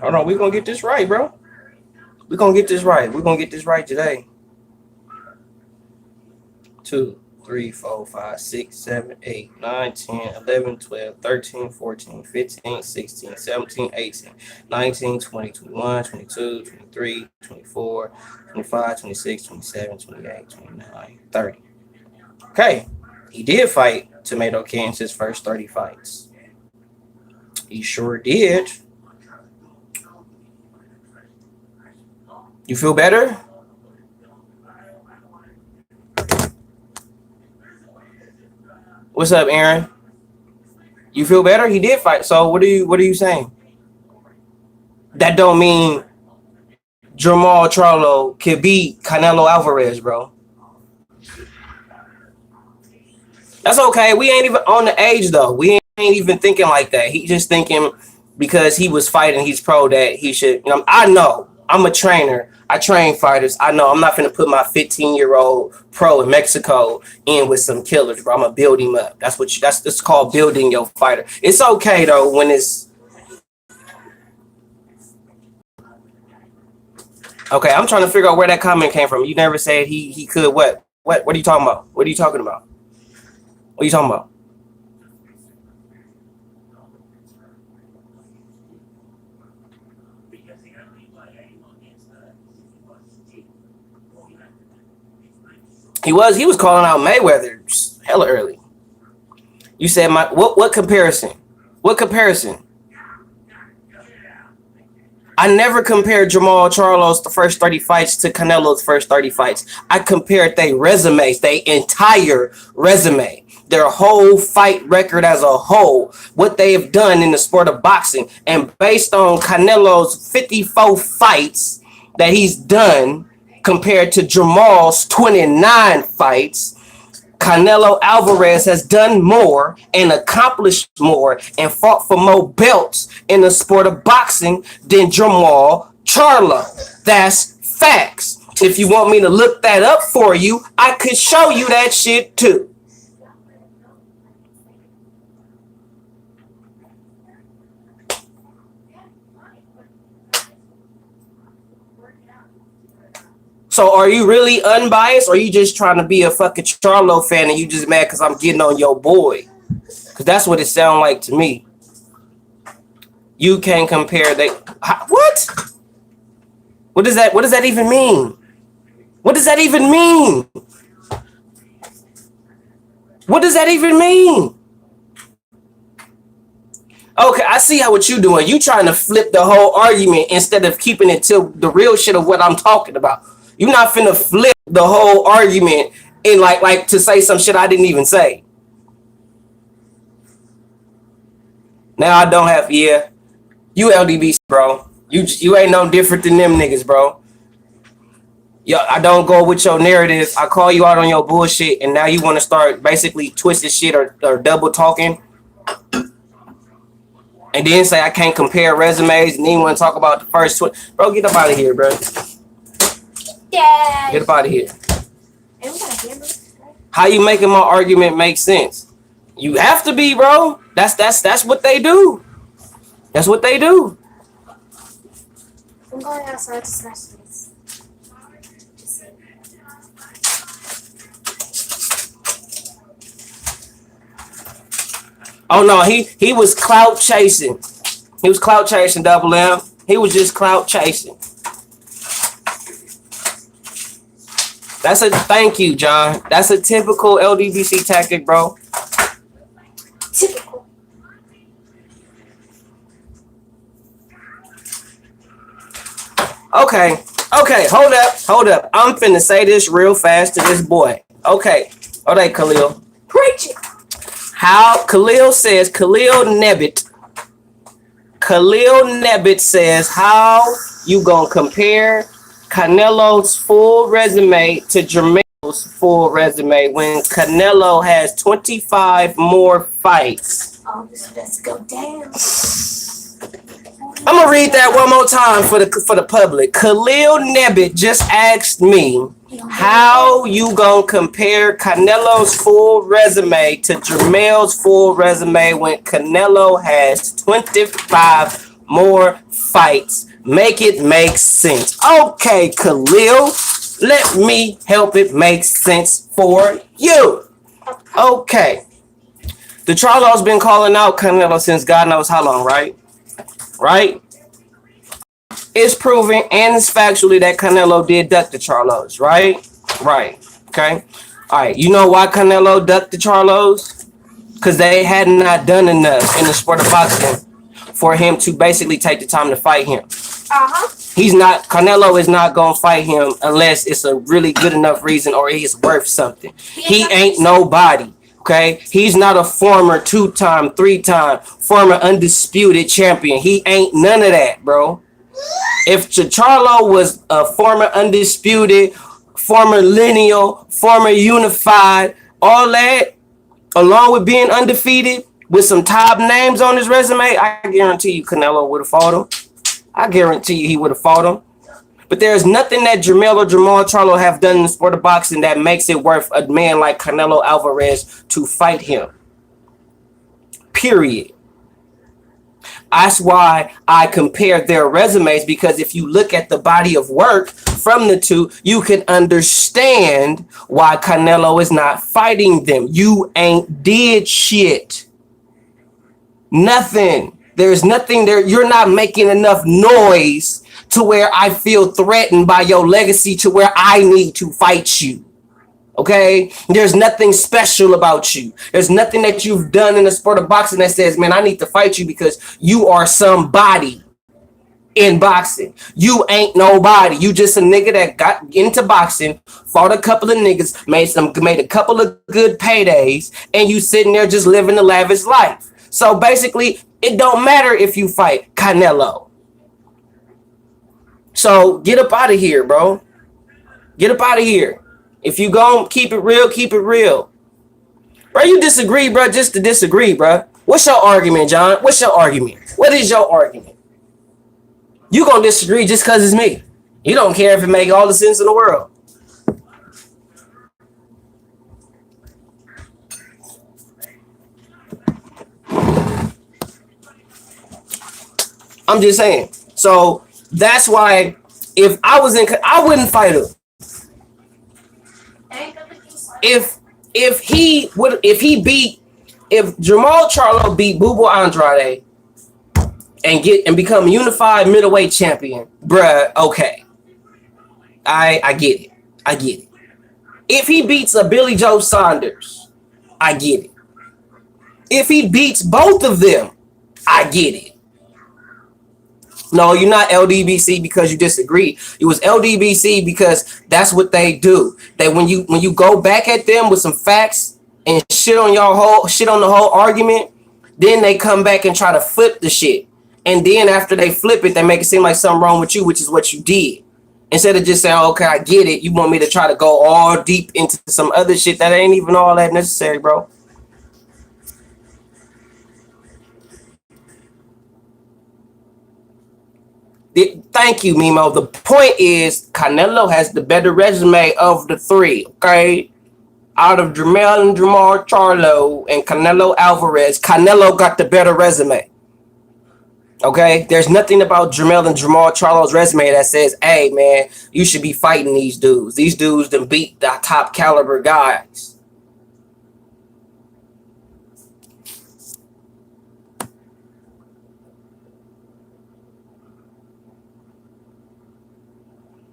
Hold on, we're gonna get this right, bro. We're gonna get this right. We're gonna get this right today. 2, 3, 4, 5, 6, 7, 8, 9, 10, 11, 12, 13, 14, 15, 16, 17, 18, 19, 20, 21, 22, 23, 24, 25, 26, 27, 28, 29, 30. Okay. He did fight Tomato Cans his first 30 fights. He sure did. You feel better? What's up, Aaron? You feel better? He did fight. So what are you saying? That don't mean Jamal Charlo could beat Canelo Alvarez, bro. That's okay. We ain't even on the age though. We ain't even thinking like that. He just thinking because he was fighting, he's pro that he should. You know, I know. I'm a trainer. I train fighters. I know I'm not going to put my 15-year-old pro in Mexico in with some killers, bro. I'm going to build him up. That's called building your fighter. It's okay, though, when it's... Okay, I'm trying to figure out where that comment came from. You never said he could what? What are you talking about? What are you talking about? What are you talking about? He was calling out Mayweather hella early. You said what comparison? What comparison? I never compared Jamal Charlo's the first 30 fights to Canelo's first 30 fights. I compared their resumes, their entire resume, their whole fight record as a whole, what they have done in the sport of boxing. And based on Canelo's 54 fights that he's done, compared to Jamal's 29 fights, Canelo Alvarez has done more and accomplished more and fought for more belts in the sport of boxing than Jamal Charlo. That's facts. If you want me to look that up for you, I could show you that shit too. So are you really unbiased, or are you just trying to be a fucking Charlo fan and you just mad because I'm getting on your boy? Because that's what it sounds like to me. You can't compare what? What does that even mean? What does that even mean? What does that even mean? Okay, I see what you doing. You trying to flip the whole argument instead of keeping it to the real shit of what I'm talking about. You're not finna flip the whole argument and like to say some shit I didn't even say. Now I don't have, yeah. You LDBC, bro. You ain't no different than them niggas, bro. Yo, I don't go with your narrative. I call you out on your bullshit, and now you want to start basically twisting shit or double talking. And then say I can't compare resumes, and then want to talk about the first bro, get up out of here, bro. Yeah. Get up out of here. How you making my argument make sense? You have to be, bro. That's what they do. That's what they do. I'm going outside to smash this. Oh no, he was clout chasing. He was clout chasing, Double M. He was just clout chasing. That's a thank you, John. That's a typical LDBC tactic, bro. Typical. Okay, hold up. I'm finna say this real fast to this boy. Okay, Khalil. Preach it. How Khalil Nebbit says, how you gonna compare Canelo's full resume to Jermail's full resume when Canelo has 25 more fights? Oh, this best go down. I'm gonna read that one more time for the public. Khalil Nebbit just asked me, how you gonna compare Canelo's full resume to Jermail's full resume when Canelo has 25 more fights? Make it make sense. Okay, Khalil, let me help it make sense for you. Okay. The Charlo's been calling out Canelo since God knows how long, right? Right? It's proven and it's factually that Canelo did duck the Charlos, right? Right. Okay. All right. You know why Canelo ducked the Charlos? Because they had not done enough in the sport of boxing for him to basically take the time to fight him. Canelo is not gonna fight him unless it's a really good enough reason or he's worth something. He ain't nobody. Okay, he's not a former 2-time, 3-time, former undisputed champion. He ain't none of that, bro. If Charlo was a former undisputed, former lineal, former unified, all that, along with being undefeated with some top names on his resume, I guarantee you Canelo would have fought him. I guarantee you he would have fought him. But there's nothing that Jermail or Jamal Charlo have done in the sport of boxing that makes it worth a man like Canelo Alvarez to fight him. Period. That's why I compare their resumes, because if you look at the body of work from the two, you can understand why Canelo is not fighting them. You ain't did shit. Nothing. There's nothing there. You're not making enough noise to where I feel threatened by your legacy to where I need to fight you. Okay? There's nothing special about you. There's nothing that you've done in the sport of boxing that says, man, I need to fight you because you are somebody in boxing. You ain't nobody. You just a nigga that got into boxing, fought a couple of niggas, made a couple of good paydays, and you sitting there just living a lavish life. So basically, it don't matter if you fight Canelo. So get up out of here, bro. Get up out of here. If you gon' keep it real, keep it real. Bro, you disagree, bro, just to disagree, bro. What's your argument, John? What's your argument? What is your argument? You gonna disagree just because it's me. You don't care if it make all the sense in the world. I'm just saying. So that's why if I was in, I wouldn't fight him. If Jamal Charlo beat Bubu Andrade and become unified middleweight champion, bruh, okay. I get it. I get it. If he beats a Billy Joe Saunders, I get it. If he beats both of them, I get it. No, you're not LDBC because you disagree. It was LDBC because that's what they do. That when you go back at them with some facts and shit on the whole argument, then they come back and try to flip the shit. And then after they flip it, they make it seem like something wrong with you, which is what you did. Instead of just saying, okay, I get it. You want me to try to go all deep into some other shit that ain't even all that necessary, bro. Thank you, Mimo. The point is, Canelo has the better resume of the three, okay? Out of Jamal Charlo and Canelo Alvarez, Canelo got the better resume. Okay? There's nothing about Jamal Charlo's resume that says, hey, man, you should be fighting these dudes. These dudes done beat the top caliber guys.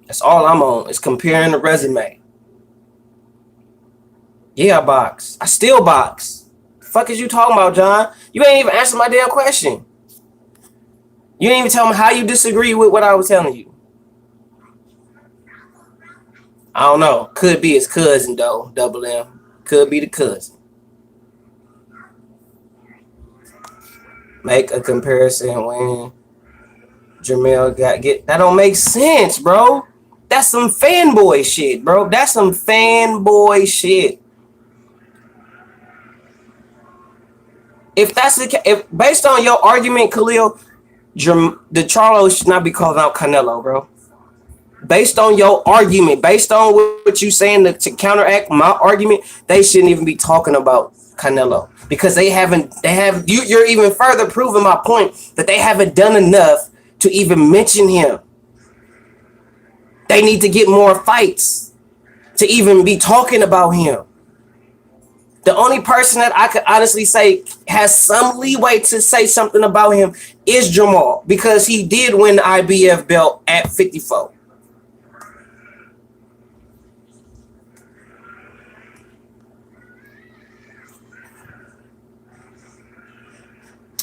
That's all I'm on is comparing the resume. Yeah, I box. I still box. The fuck is you talking about, John? You ain't even answered my damn question. You didn't even tell me how you disagree with what I was telling you. I don't know. Could be his cousin, though. Double M. Could be the cousin. Make a comparison when Jamel get. That don't make sense, bro. That's some fanboy shit, bro. That's some fanboy shit. If that's if based on your argument, Khalil, the Charlo should not be calling out Canelo, bro. Based on your argument, based on what you saying to counteract my argument, they shouldn't even be talking about Canelo because you're even further proving my point that they haven't done enough to even mention him. They need to get more fights to even be talking about him. The only person that I could honestly say has some leeway to say something about him is Jamal because he did win the IBF belt at 54.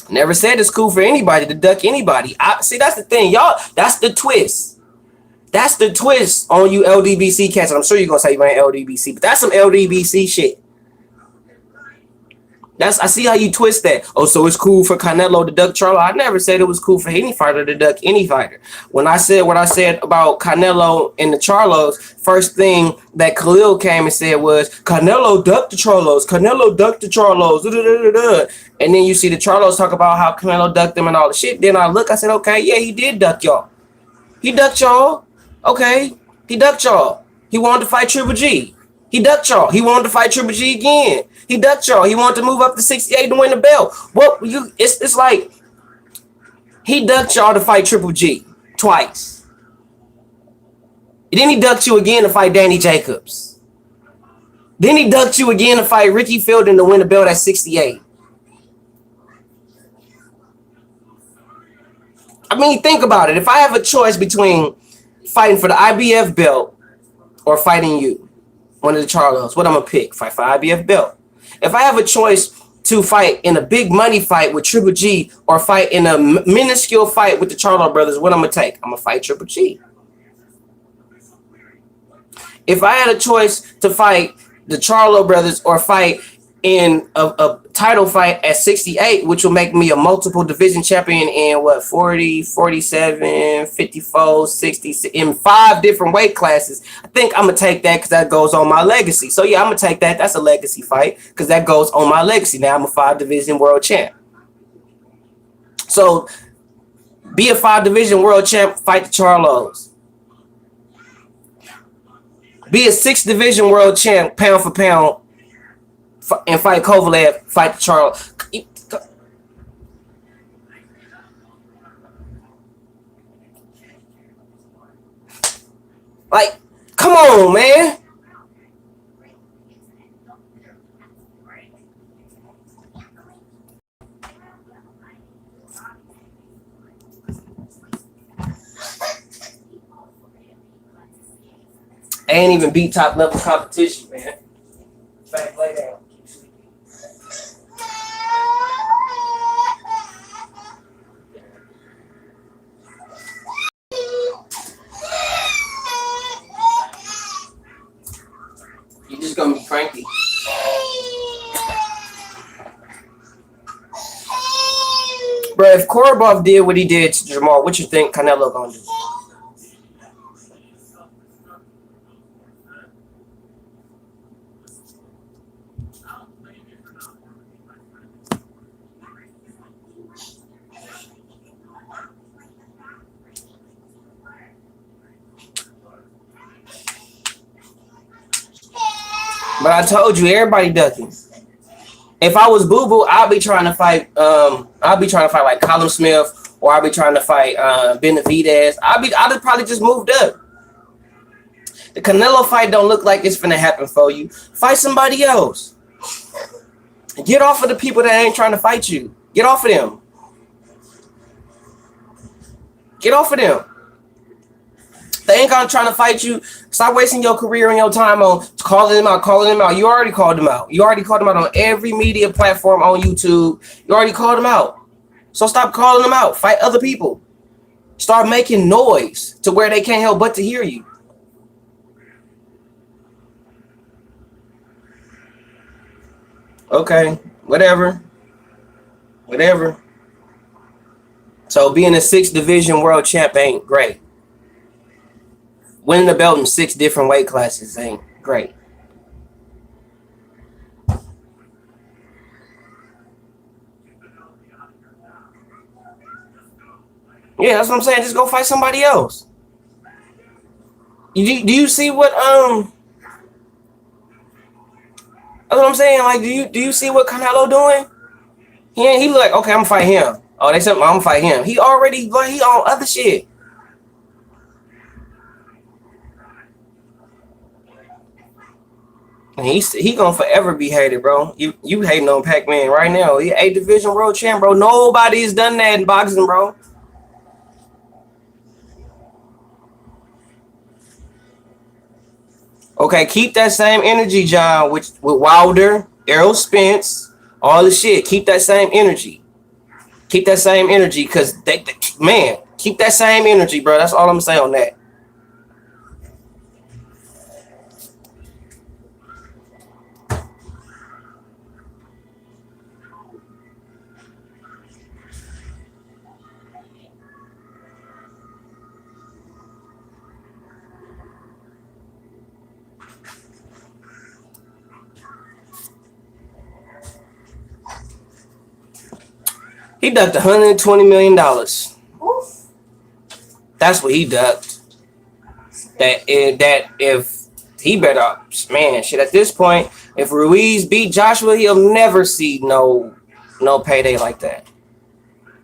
Never said it's cool for anybody to duck anybody. See, that's the thing, y'all. That's the twist. That's the twist on you LDBC cats. I'm sure you're gonna say you ain't LDBC, but that's some LDBC shit. I see how you twist that. Oh, so it's cool for Canelo to duck Charlo. I never said it was cool for any fighter to duck any fighter. When I said what I said about Canelo and the Charlos, first thing that Khalil came and said was Canelo ducked the Charlos. Canelo ducked the Charlos. And then you see the Charlos talk about how Canelo ducked them and all the shit. Then I said, okay, yeah, he did duck y'all. He ducked y'all. Okay, he ducked y'all. He wanted to fight Triple G. He ducked y'all. He wanted to fight Triple G again. He ducked y'all. He wanted to move up to 68 to win the belt. It's like he ducked y'all to fight Triple G twice. And then he ducked you again to fight Danny Jacobs. Then he ducked you again to fight Ricky Fielding to win the belt at 68. I mean, think about it. If I have a choice between fighting for the IBF belt or fighting you, one of the Charlos, what I'm gonna pick? Fight for IBF belt. If I have a choice to fight in a big money fight with Triple G or fight in a minuscule fight with the Charlo brothers, what I'm gonna take? I'm gonna fight Triple G. If I had a choice to fight the Charlo brothers or fight in a title fight at 68, which will make me a multiple division champion in what, 40, 47, 54, 60, in 5 different weight classes. I think I'm gonna take that because that goes on my legacy. So yeah, I'm gonna take that. That's a legacy fight because that goes on my legacy. Now I'm a 5 division world champ. So be a 5 division world champ, fight the Charlos. Be a 6 division world champ, pound for pound, and fight Kovalev, fight the Charles. Like, come on, man. I ain't even beat top level competition, man. Back, lay down. You're just gonna be cranky. Bro, if Korobov did what he did to Jamal, what you think Canelo gonna do? But I told you, everybody ducking. If I was Boo Boo, I'd be trying to fight. I'd be trying to fight like Callum Smith, or I'd be trying to fight Benavidez. I'd probably just moved up. The Canelo fight don't look like it's finna happen for you. Fight somebody else. Get off of the people that ain't trying to fight you. Get off of them. Get off of them. They ain't gonna try to fight you. Stop wasting your career and your time on calling them out. You already called them out. You already called them out on every media platform on YouTube. You already called them out. So stop calling them out. Fight other people. Start making noise to where they can't help but to hear you. Okay, whatever. So being a 6th division world champ ain't great. Winning the belt in 6 different weight classes ain't great. Yeah, that's what I'm saying. Just go fight somebody else. Do you see what that's what I'm saying? Like, do you see what Canelo doing? He look like, okay, I'm gonna fight him. Oh, they said I'm gonna fight him. He already like he on other shit. And he gonna forever be hated, bro. You hating on Pac-Man right now. He 8 division world champ, bro. Nobody's done that in boxing, bro. Okay, keep that same energy, John, with Wilder, Errol Spence, all the shit. Keep that same energy. Keep that same energy, because man, keep that same energy, bro. That's all I'm saying on that. He ducked $120 million. Oof. That's what he ducked. That if he better, man, shit, at this point, if Ruiz beat Joshua, he'll never see no payday like that.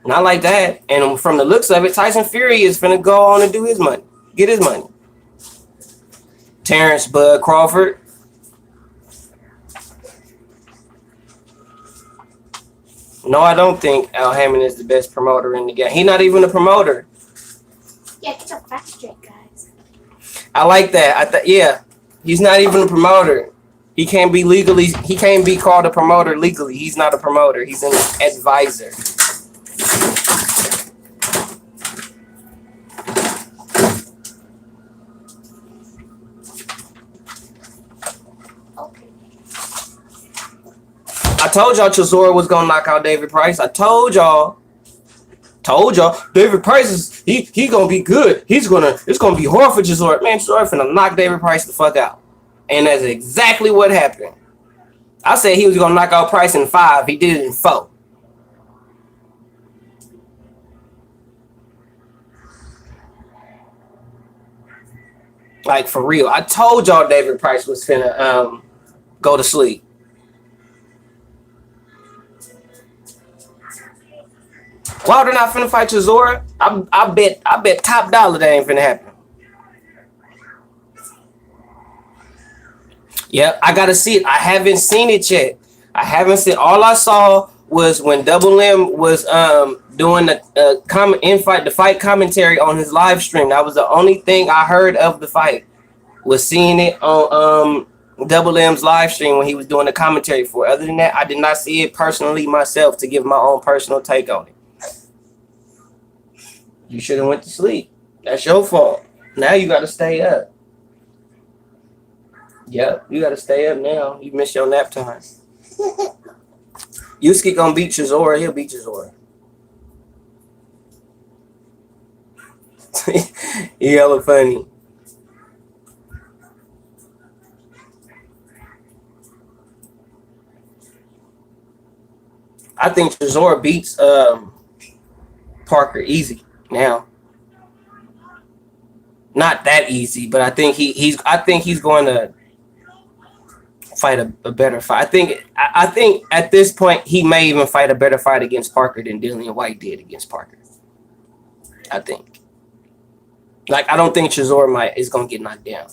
Not like that. And from the looks of it, Tyson Fury is finna go on and do his money. Get his money. Terrence Bud Crawford. No, I don't think Al Hammond is the best promoter in the game. He's not even a promoter. Yeah, get your facts straight, guys. I like that. Yeah, he's not even a promoter. He can't be called a promoter legally. He's not a promoter. He's an advisor. Okay. told y'all Chisora was gonna knock out David Price. I told y'all. David Price is he gonna be good. It's gonna be hard for Chisora. Man, Chisora finna knock David Price the fuck out. And that's exactly what happened. I said he was gonna knock out Price in 5. He did it in 4. Like, for real. I told y'all David Price was finna go to sleep. Wilder not finna fight Chisora. I bet top dollar that ain't finna happen. Yep, I gotta see it. I haven't seen it yet. I haven't seen. All I saw was when Double M was doing the fight commentary on his live stream. That was the only thing I heard of the fight. Was seeing it on Double M's live stream when he was doing the commentary for it. Other than that, I did not see it personally myself to give my own personal take on it. You should have went to sleep. That's your fault. Now you got to stay up. Yep, you got to stay up now. You missed your nap time. Yusuke gonna beat Chisora. He'll beat Chisora. He hella funny. I think Chisora beats Parker easy now. Not that easy, but I think he's going to fight a better fight. I think at this point he may even fight a better fight against Parker than Dillian White did against Parker. I think. Like, I don't think Chisora is gonna get knocked down.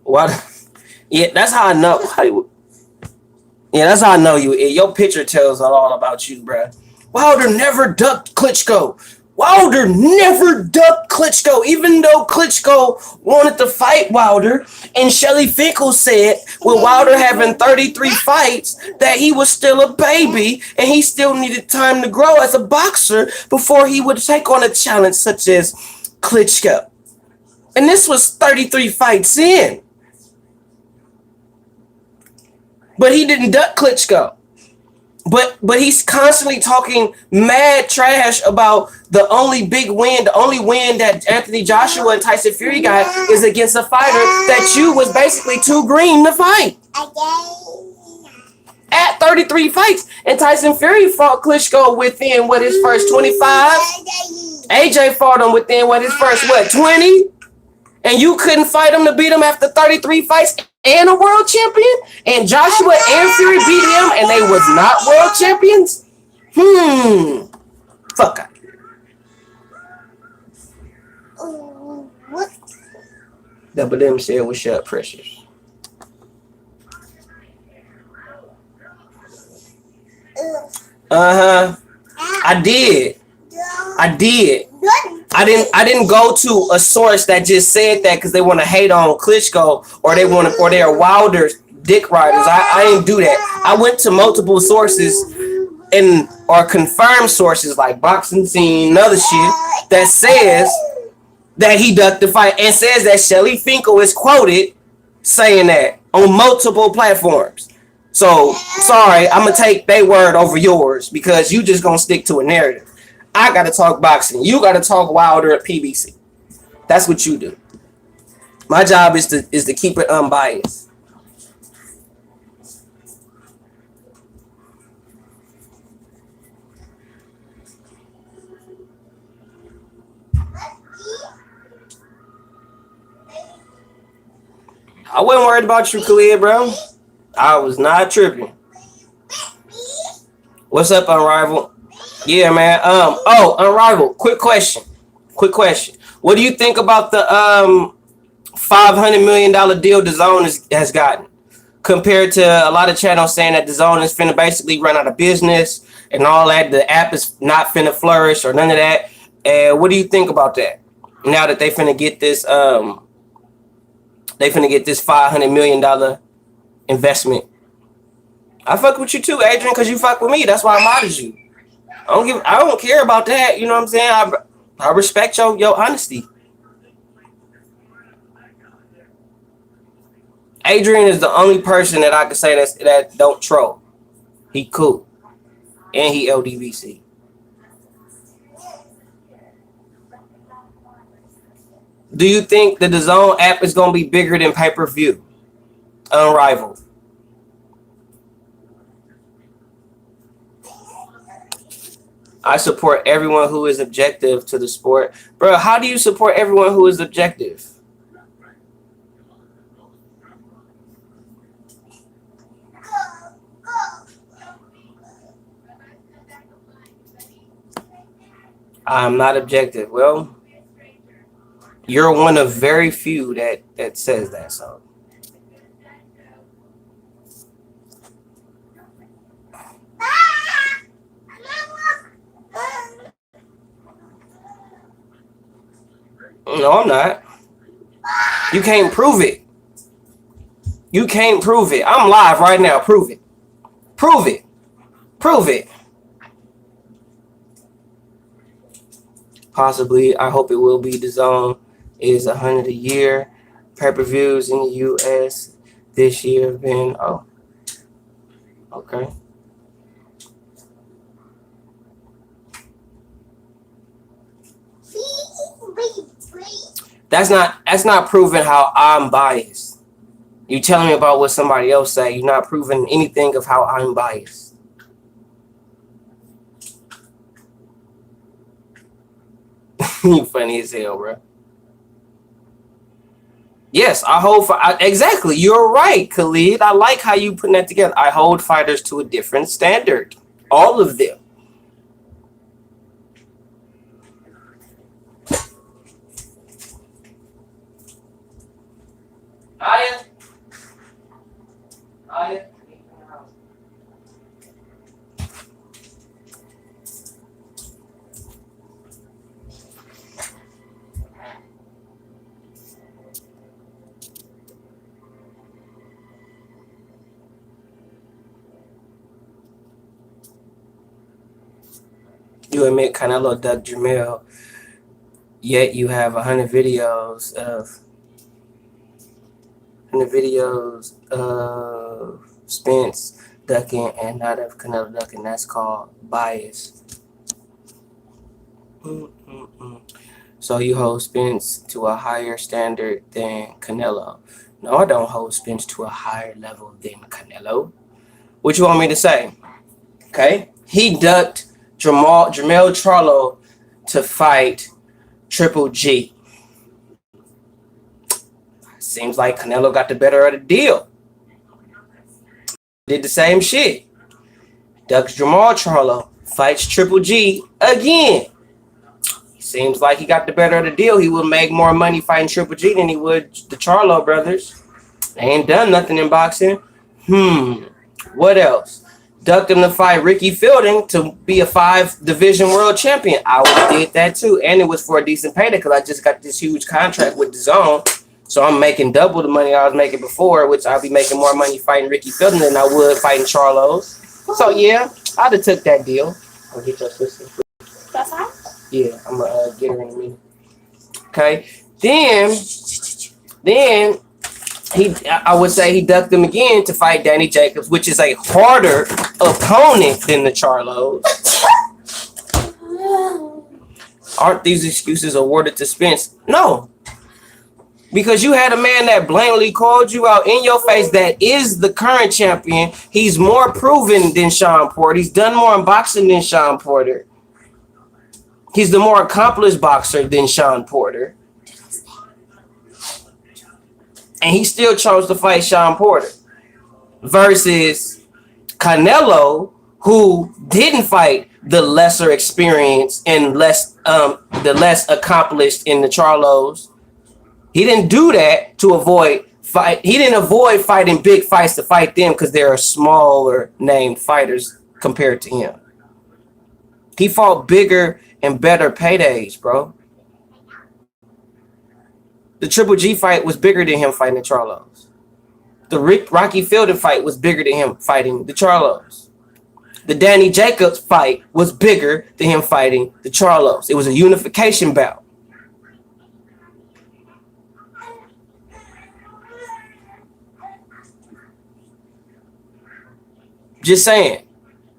What? Yeah, that's how I know. That's how I know you. Your picture tells all about you, bruh. Wilder never ducked Klitschko. Wilder never ducked Klitschko, even though Klitschko wanted to fight Wilder. And Shelly Finkel said, with Wilder having 33 fights, that he was still a baby and he still needed time to grow as a boxer before he would take on a challenge such as Klitschko. And this was 33 fights in. But he didn't duck Klitschko. But he's constantly talking mad trash about the only win that Anthony Joshua and Tyson Fury got is against a fighter that you was basically too green to fight. At 33 fights. And Tyson Fury fought Klitschko within his first 25. AJ fought him within his first 20? And you couldn't fight him to beat him after 33 fights and a world champion? And Joshua and Fury beat him and they was not world champions? Fuck out. What? Double M said, what's up, Precious? I did. I didn't go to a source that just said that because they want to hate on Klitschko or they're Wilder's dick riders. I didn't do that. I went to multiple sources or confirmed sources like Boxing Scene and other shit that says that he ducked the fight and says that Shelly Finkel is quoted saying that on multiple platforms. So sorry, I'm gonna take their word over yours because you just gonna stick to a narrative. I gotta talk boxing. You gotta talk Wilder at PBC. That's what you do. My job is to keep it unbiased. I wasn't worried about you, Khalid, bro. I was not tripping. What's up, Unrivaled? Yeah, man. Unrivaled. Quick question. What do you think about the $500 million deal DAZN has gotten compared to a lot of channels saying that DAZN is finna basically run out of business and all that? The app is not finna flourish or none of that. What do you think about that? Now that they finna get this, $500 million investment. I fuck with you too, Adrian, because you fuck with me. That's why I modded you. I don't care about that. You know what I'm saying? I respect your honesty. Adrian is the only person that I can say that don't troll. He cool. And he LDVC. Do you think the DAZN app is going to be bigger than pay-per-view? Unrivaled. I support everyone who is objective to the sport. Bro, how do you support everyone who is objective? I'm not objective. Well, you're one of very few that says that. So no, I'm not. You can't prove it. You can't prove it. I'm live right now. Prove it. Prove it. Prove it. Possibly. I hope it will be. DAZN is 100 a year. Pay-per-views in the U.S. this year have been, oh, okay. That's not proving how I'm biased. You telling me about what somebody else say. You're not proving anything of how I'm biased. You funny as hell, bro. Yes, I hold for exactly. You're right, Khalid. I like how you putting that together. I hold fighters to a different standard. All of them. Aya. You admit Canelo ducked Jamil, yet you have 100 videos of Spence ducking and not of Canelo ducking. That's called bias. So you hold Spence to a higher standard than Canelo. No, I don't hold Spence to a higher level than Canelo. What you want me to say? Okay, he ducked Jermell Charlo to fight Triple G. Seems like Canelo got the better of the deal. Did the same shit. Ducks Jermell Charlo, fights Triple G again. Seems like he got the better of the deal. He would make more money fighting Triple G than he would the Charlo brothers. They ain't done nothing in boxing. What else? Ducked him to fight Ricky Fielding to be a 5-division world champion. I would have did that too. And it was for a decent payday because I just got this huge contract with DAZN. So I'm making double the money I was making before, which I'll be making more money fighting Ricky Fielding than I would fighting Charlos. So yeah, I'd have took that deal. I'll get your sister. That's all? Yeah, I'm gonna get her in a minute. Okay. Then I would say he ducked him again to fight Danny Jacobs, which is a harder opponent than the Charlos. Aren't these excuses awarded to Spence? No. Because you had a man that blatantly called you out in your face that is the current champion. He's more proven than Sean Porter. He's done more in boxing than Sean Porter. He's the more accomplished boxer than Sean Porter. And he still chose to fight Sean Porter. Versus Canelo, who didn't fight the lesser experienced and the less accomplished in the Charlos. He didn't do that to avoid fight. He didn't avoid fighting big fights to fight them because they're smaller named fighters compared to him. He fought bigger and better paydays, bro. The Triple G fight was bigger than him fighting the Charlos. The Rocky Fielding fight was bigger than him fighting the Charlos. the Danny Jacobs fight was bigger than him fighting the Charlos. It was a unification bout. Just saying.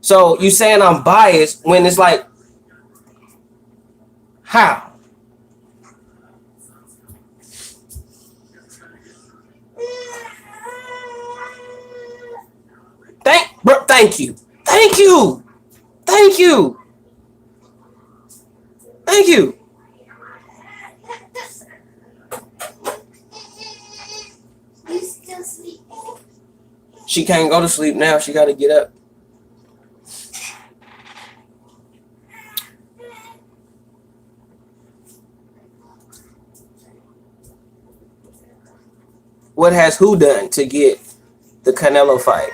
So you saying I'm biased when it's like, how? Thank you. Thank you. Thank you. Thank you. You still sleep? She can't go to sleep now. She got to get up. What has who done to get the Canelo fight?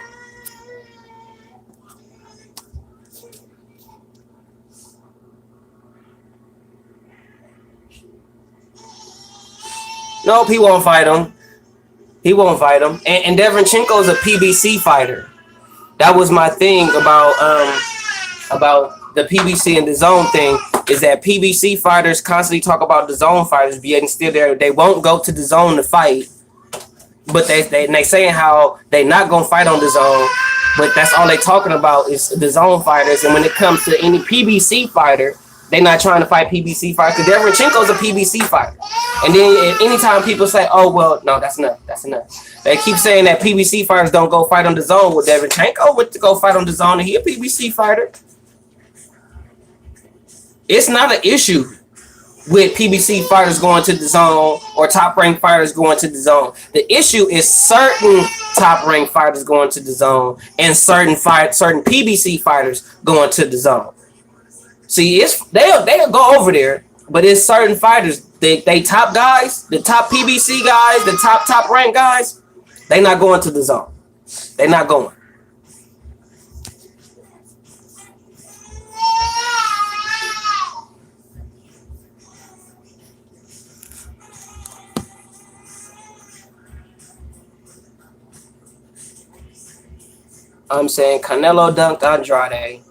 Nope, he won't fight him. He won't fight him. And Devenchenko is a PBC fighter. That was my thing about the PBC and the DAZN thing, is that PBC fighters constantly talk about the DAZN fighters, yet still they won't go to the DAZN to fight. But they saying how they not gonna fight on the DAZN, but that's all they talking about is the DAZN fighters. And when it comes to any PBC fighter, they not trying to fight PBC fighters, because Devenchenko's a PBC fighter. And then anytime people say, oh, well, no, that's enough. That's enough. They keep saying that PBC fighters don't go fight on the DAZN. Well, Devenchenko went to go fight on the DAZN, and he a PBC fighter. It's not an issue with PBC fighters going to the DAZN or top-ranked fighters going to the DAZN. The issue is certain top-ranked fighters going to the DAZN and certain PBC fighters going to the DAZN. See, they'll go over there, but it's certain fighters, they top guys, the top PBC guys, the top ranked guys, they not going to the DAZN. They not going. I'm saying Canelo dunked Andrade,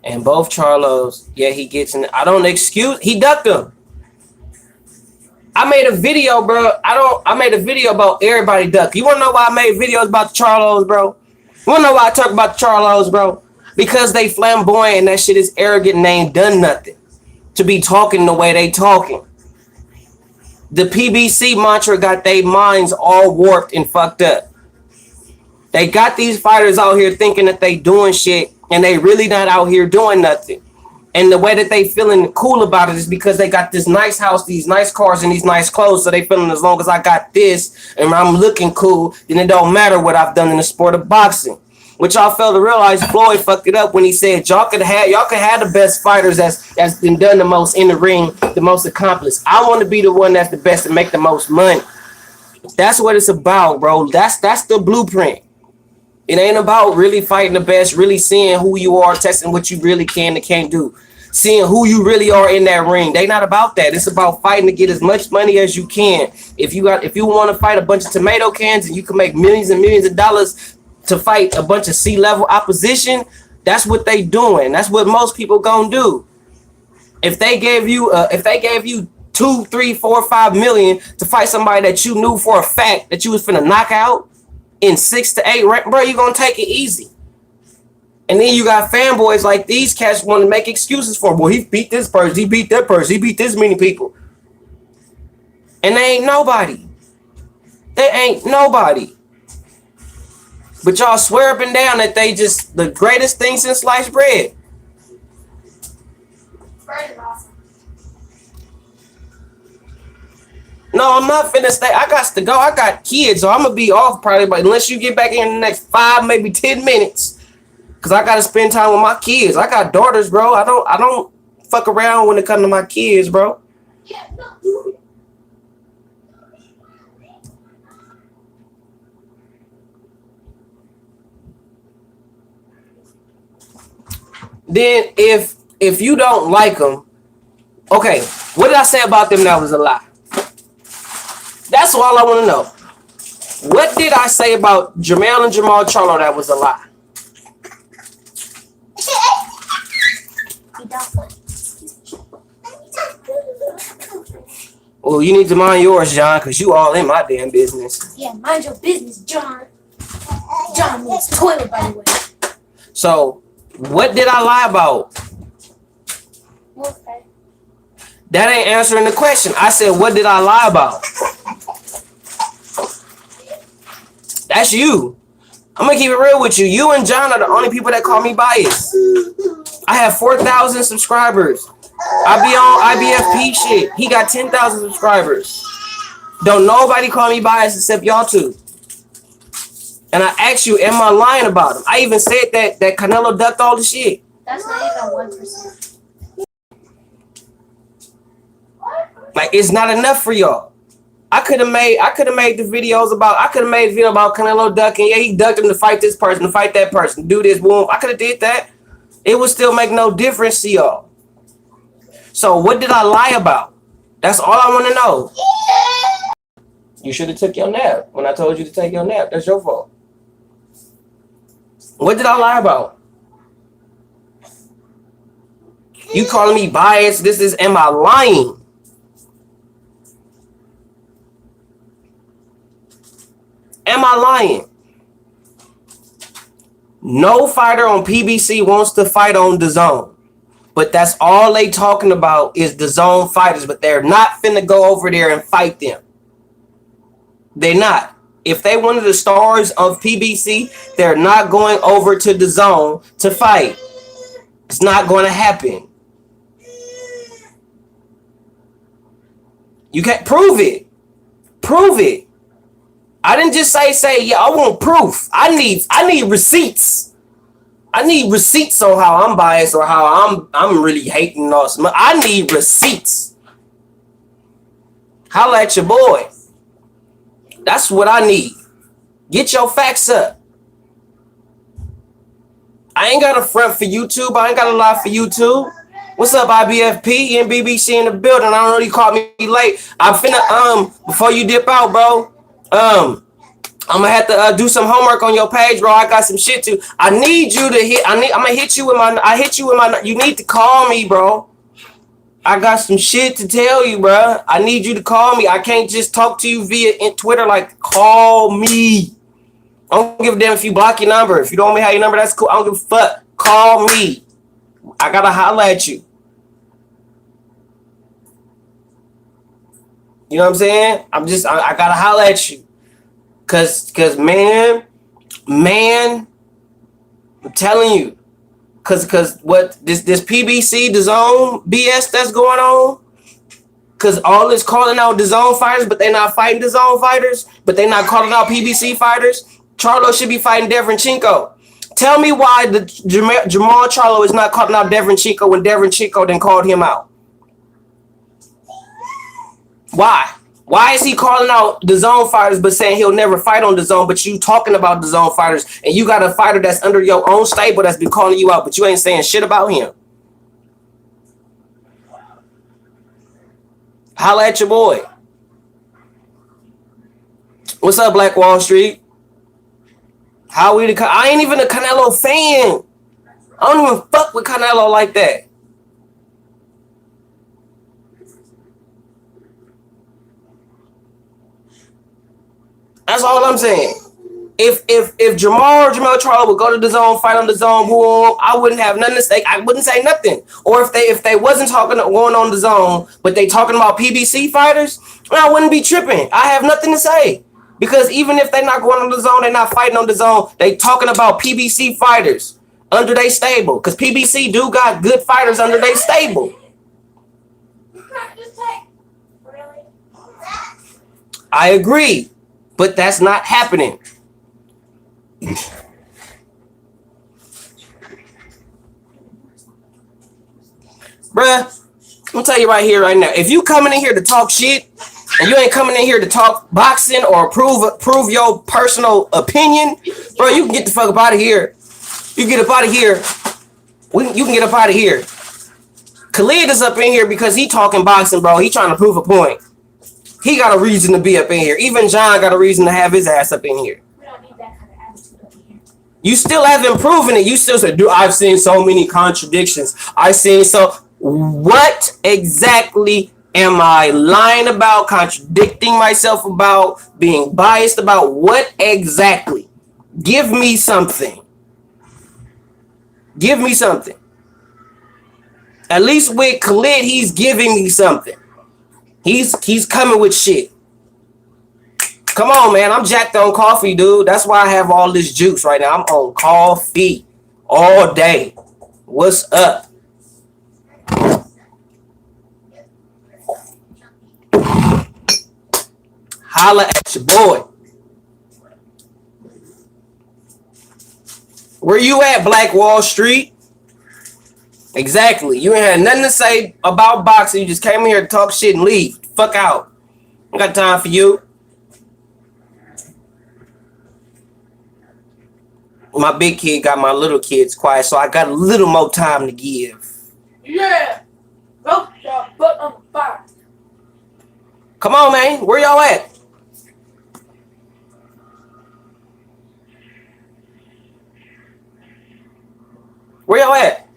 and both Charlos, yeah, he gets in. I don't excuse. He ducked him. I made a video, bro. I made a video about everybody duck. You wanna know why I made videos about the Charlos, bro? You wanna know why I talk about the Charlos, bro? Because they flamboyant and that shit is arrogant and they ain't done nothing to be talking the way they talking. The PBC mantra got their minds all warped and fucked up. They got these fighters out here thinking that they doing shit, and they really not out here doing nothing. And the way that they feeling cool about it is because they got this nice house, these nice cars, and these nice clothes. So they feeling as long as I got this and I'm looking cool, then it don't matter what I've done in the sport of boxing. Which y'all failed to realize Floyd fucked it up when he said y'all could have the best fighters that's been done the most in the ring, the most accomplished. I want to be the one that's the best and make the most money. That's what it's about, bro. That's the blueprint. It ain't about really fighting the best, really seeing who you are, testing what you really can and can't do, seeing who you really are in that ring. They not about that. It's about fighting to get as much money as you can. If you want to fight a bunch of tomato cans and you can make millions and millions of dollars to fight a bunch of C-level opposition, that's what they doing. That's what most people gonna do. If they gave you 2, 3, 4, 5 million to fight somebody that you knew for a fact that you was finna knock out in 6 to 8 rank, bro, you're gonna take it easy. And then you got fanboys like these cats want to make excuses for, well, he beat this person, he beat that person, he beat this many people. And they ain't nobody. They ain't nobody. But y'all swear up and down that they just the greatest thing since sliced bread. Bread is awesome. No, I'm not finna stay. I got to go. I got kids, so I'm gonna be off probably, but unless you get back in the next 5, maybe 10 minutes. Cause I gotta spend time with my kids. I got daughters, bro. I don't fuck around when it comes to my kids, bro. Yeah, no. Then if you don't like them, okay, what did I say about them that was a lie? That's all I want to know. What did I say about Jermell and Jamal Charlo that was a lie? Well, you need to mind yours, John, because you all in my damn business. Yeah, mind your business, John. John means toilet, by the way. So, what did I lie about? Okay. That ain't answering the question. I said, what did I lie about? That's you. I'm going to keep it real with you. You and John are the only people that call me biased. I have 4,000 subscribers. I be on IBFP shit. He got 10,000 subscribers. Don't nobody call me biased except y'all two. And I asked you, am I lying about him? I even said that Canelo ducked all the shit. That's not even 1%. Like, it's not enough for y'all. I could have made the videos about. I could have made a video about Canelo ducking. Yeah, he ducked him to fight this person, to fight that person, do this. Boom. I could have did that. It would still make no difference to y'all. So what did I lie about? That's all I want to know. You should have took your nap when I told you to take your nap. That's your fault. What did I lie about? You calling me biased? Am I lying? Am I lying? No fighter on PBC wants to fight on DAZN. But that's all they talking about is DAZN fighters. But they're not finna go over there and fight them. They're not. If they one of the stars of PBC, they're not going over to DAZN to fight. It's not going to happen. You can't prove it. Prove it. I didn't just say, yeah, I want proof. I need receipts. I need receipts on how I'm biased or how I'm really hating us. I need receipts. Holla at your boy. That's what I need. Get your facts up. I ain't got a front for YouTube. I ain't got a lot for YouTube. What's up, IBFP and BBC in the building? I don't know you caught me late. I'm finna before you dip out, bro. I'm gonna have to do some homework on your page, bro. I got some shit to. I need you to hit. I'm gonna hit you with my. I hit you with my. You need to call me, bro. I got some shit to tell you, bro. I need you to call me. I can't just talk to you via Twitter. Like, call me. I don't give a damn if you block your number. If you don't want me to have your number, that's cool. I don't give a fuck. Call me. I gotta holler at you. You know what I'm saying? I gotta holler at you. Cause man, I'm telling you, cause what this PBC DAZN BS that's going on, cause all this calling out DAZN fighters, but they not fighting DAZN fighters, but they not calling out PBC fighters. Charlo should be fighting Devranchenko. Tell me why the Jamal Charlo is not calling out Devranchenko when Devranchenko then called him out. Why? Why is he calling out DAZN fighters but saying he'll never fight on DAZN, but you talking about DAZN fighters and you got a fighter that's under your own stable that's been calling you out, but you ain't saying shit about him? Holla at your boy. What's up, Black Wall Street? How we the? I ain't even a Canelo fan. I don't even fuck with Canelo like that. That's all I'm saying. If Jamal Charlo would go to DAZN, fight on DAZN, boom, I wouldn't have nothing to say. I wouldn't say nothing. Or if they wasn't going on DAZN, but they talking about PBC fighters, I wouldn't be tripping. I have nothing to say. Because even if they're not going on DAZN, they're not fighting on DAZN, they talking about PBC fighters under their stable. Because PBC do got good fighters under their stable. I agree. But that's not happening. Bruh, I'm gonna tell you right here, right now. If you coming in here to talk shit, and you ain't coming in here to talk boxing or prove your personal opinion, bro, you can get the fuck up out of here. You get up out of here. You can get up out of here. Khalid is up in here because he talking boxing, bro. He trying to prove a point. He got a reason to be up in here. Even John got a reason to have his ass up in here. We don't need that kind of attitude up here. You still haven't proven it. You still say, dude, I've seen so many contradictions. I've seen so. What exactly am I lying about, contradicting myself about, being biased about? What exactly? Give me something. Give me something. At least with Khalid, he's giving me something. He's coming with shit. Come on, man. I'm jacked on coffee, dude. That's why I have all this juice right now. I'm on coffee all day. What's up? Holla at your boy. Where you at, Black Wall Street? Exactly. You ain't had nothing to say about boxing. You just came here to talk shit and leave. Fuck out. I got time for you. My big kid got my little kids quiet, so I got a little more time to give. Yeah. Go your butt on fire. Come on, man. Where y'all at? Where y'all at?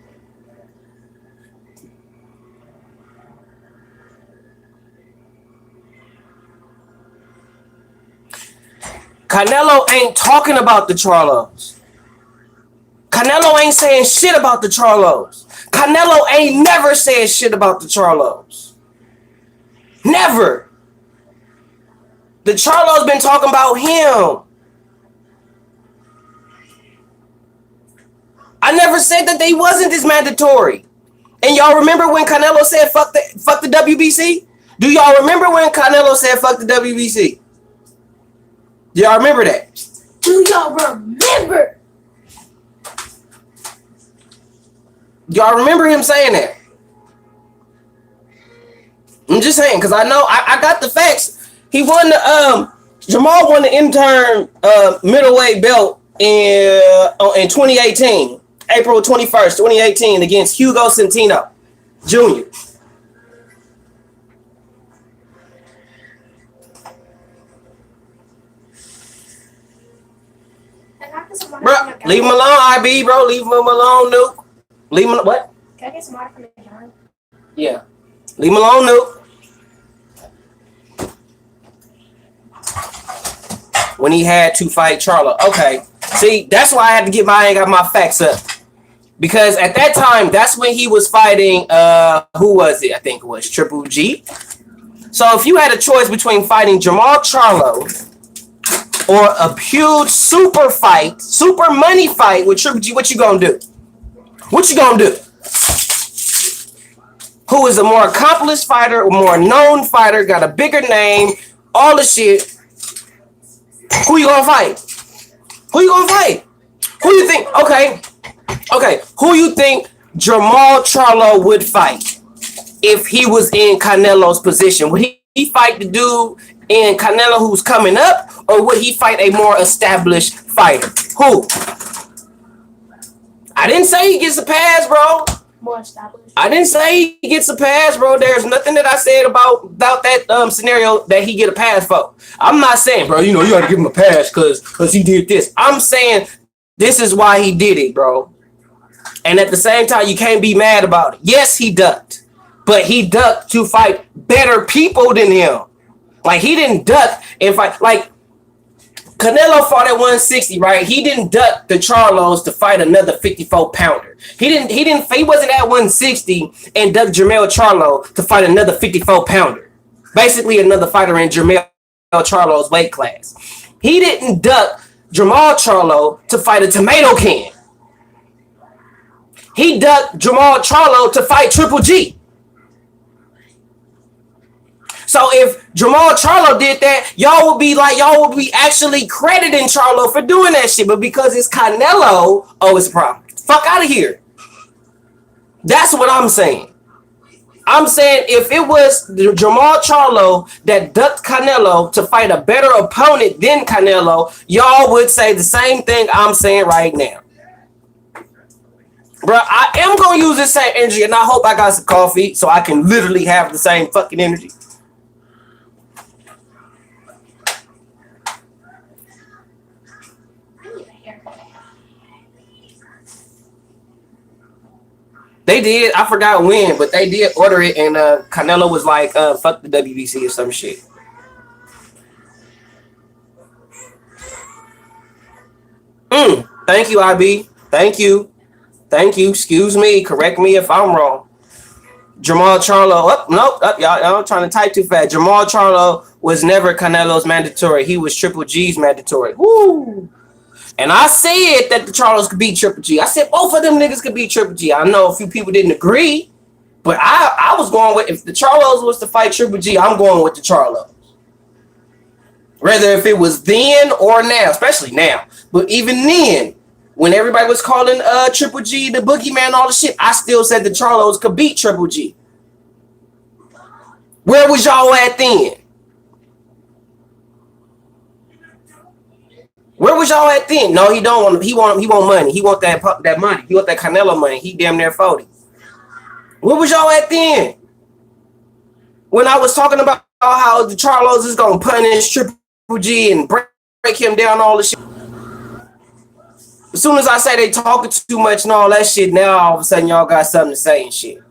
Canelo ain't talking about the Charlos. Canelo ain't saying shit about the Charlos. Canelo ain't never said shit about the Charlos. Never. The Charlos been talking about him. I never said that they wasn't this mandatory. And y'all remember when Canelo said fuck the WBC? Do y'all remember when Canelo said fuck the WBC? Do y'all remember that? Do y'all remember? Y'all remember him saying that? I'm just saying, because I know I got the facts. He won the Jamal won the intern middleweight belt in 2018. April 21st, 2018 against Hugo Centeno Jr. Bro, leave him alone, IB, bro. Leave him alone, Nuke. Leave him, what? Can I get some water from the jar? Yeah. Leave him alone, Nuke. When he had to fight Charlo. Okay. See, that's why I had to get I ain't got my facts up. Because at that time, that's when he was fighting, who was it? I think it was Triple G. So if you had a choice between fighting Jamal Charlo or a huge super fight, super money fight with Triple G, what you gonna do? What you gonna do? Who is a more accomplished fighter, a more known fighter, got a bigger name, all the shit. Who you gonna fight? Who you gonna fight? Who you think? Okay. Who you think Jamal Charlo would fight if he was in Canelo's position? Would he fight the dude in Canelo who's coming up, or would he fight a more established fighter? Who? I didn't say he gets a pass, bro. More established. I didn't say he gets a pass, bro. There's nothing that I said about that scenario that he get a pass for. I'm not saying, bro, you got to give him a pass because he did this. I'm saying this is why he did it, bro. And at the same time, you can't be mad about it. Yes, he ducked, but he ducked to fight better people than him. Like, he didn't duck and fight. Like, Canelo fought at 160, right? He didn't duck the Charlos to fight another 54-pounder. He wasn't at 160 and ducked Jermell Charlo to fight another 54-pounder. Basically, another fighter in Jermell Charlo's weight class. He didn't duck Jamal Charlo to fight a tomato can. He ducked Jamal Charlo to fight Triple G. So if Jamal Charlo did that, y'all would be actually crediting Charlo for doing that shit. But because it's Canelo, it's a problem. Fuck out of here. That's what I'm saying. I'm saying if it was Jamal Charlo that ducked Canelo to fight a better opponent than Canelo, y'all would say the same thing I'm saying right now. Bro, I am going to use this same energy, and I hope I got some coffee so I can literally have the same fucking energy. They did. I forgot when, but they did order it, and Canelo was like, "Fuck the WBC" or some shit. Thank you, IB. Thank you. Thank you. Excuse me. Correct me if I'm wrong. Jamal Charlo. Oh, nope. Oh, y'all, I'm trying to type too fast. Jamal Charlo was never Canelo's mandatory. He was Triple G's mandatory. Woo. And I said that the Charlos could beat Triple G. I said both of them niggas could beat Triple G. I know a few people didn't agree, but I was going with, if the Charlos was to fight Triple G, I'm going with the Charlos. Whether if it was then or now, especially now. But even then, when everybody was calling Triple G the boogeyman, all the shit, I still said the Charlos could beat Triple G. Where was y'all at then? Where was y'all at then? No, he don't want. He want money. He want that money. He want that Canelo money. He damn near 40. Where was y'all at then? When I was talking about how the Charlos is gonna punish Triple G and break him down, all the shit. As soon as I say they talking too much and all that shit, now all of a sudden y'all got something to say and shit.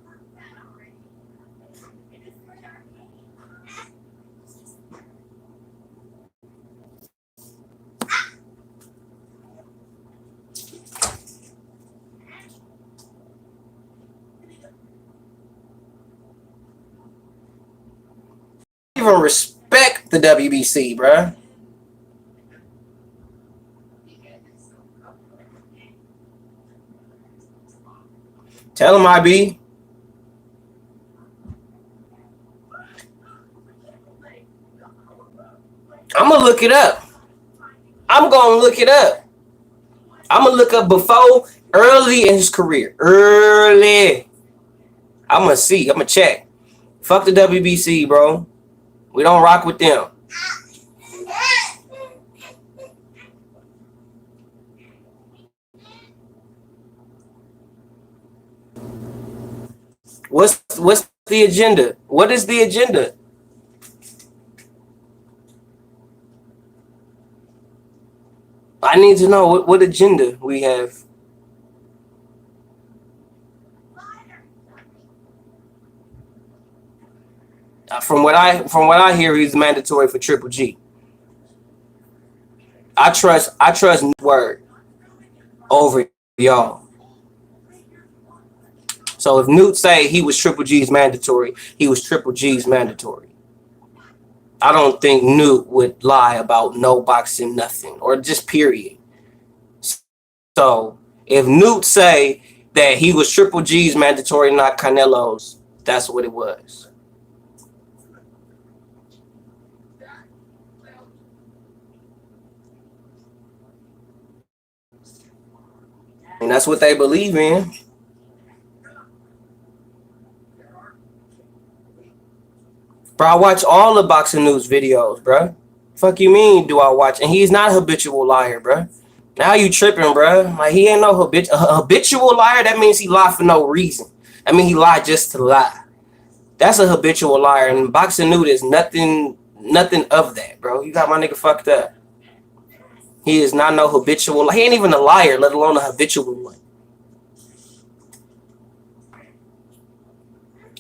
Even respect the WBC, bruh. Tell him IB. I'm gonna look it up. I'm gonna look it up. I'm gonna look up before, early in his career. Early. I'm gonna see. I'm gonna check. Fuck the WBC, bro. We don't rock with them. What's the agenda? What is the agenda? I need to know what agenda we have. From what I hear, he's mandatory for Triple G. I trust word over y'all. So if Newt say he was Triple G's mandatory, he was Triple G's mandatory. I don't think Newt would lie about no boxing, nothing, or just period. So if Newt say that he was Triple G's mandatory, not Canelo's, that's what it was. And that's what they believe in. Bro, I watch all the boxing news videos, bro. Fuck you mean do I watch? And he's not a habitual liar, bro. Now you tripping, bro. Like, he ain't no habitual liar. That means he lied for no reason. I mean, he lied just to lie. That's a habitual liar. And boxing news is nothing of that, bro. You got my nigga fucked up. He is not no habitual. He ain't even a liar, let alone a habitual one.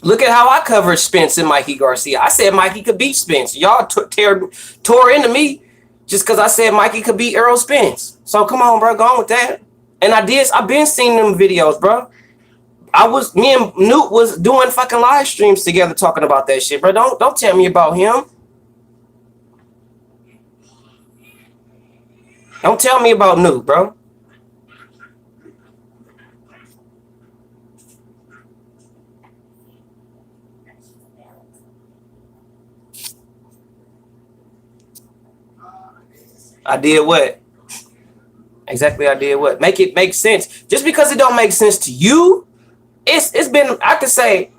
Look at how I covered Spence and Mikey Garcia. I said Mikey could beat Spence. Y'all tore into me just because I said Mikey could beat Errol Spence. So come on, bro, go on with that. And I've been seeing them videos, bro. Me and Newt was doing fucking live streams together talking about that shit, bro. Don't tell me about him. Don't tell me about Newt, bro. I did what? Exactly, I did what? Make it make sense. Just because it don't make sense to you, it's been, I could say,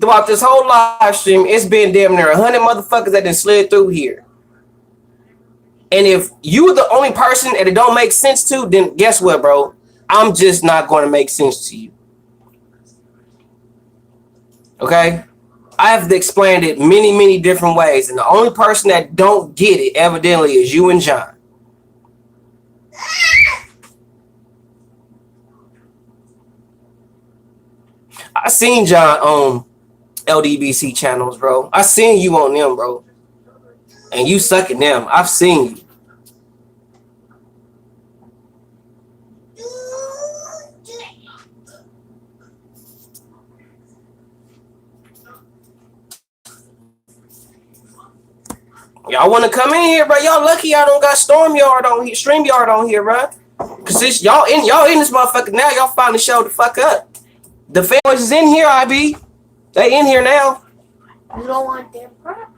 throughout this whole live stream, it's been damn near 100 motherfuckers that done slid through here. And if you're the only person that it don't make sense to, then guess what, bro? I'm just not going to make sense to you. Okay? I have explained it many, many different ways. And the only person that don't get it, evidently, is you and John. I seen John on LDBC channels, bro. I seen you on them, bro. And you sucking them. I've seen you. Y'all want to come in here, bro? Y'all lucky y'all don't got StreamYard on here, bro. Cause it's y'all in this motherfucker now. Y'all finally showed the fuck up. The fans is in here, IB. They in here now. You don't want them crap.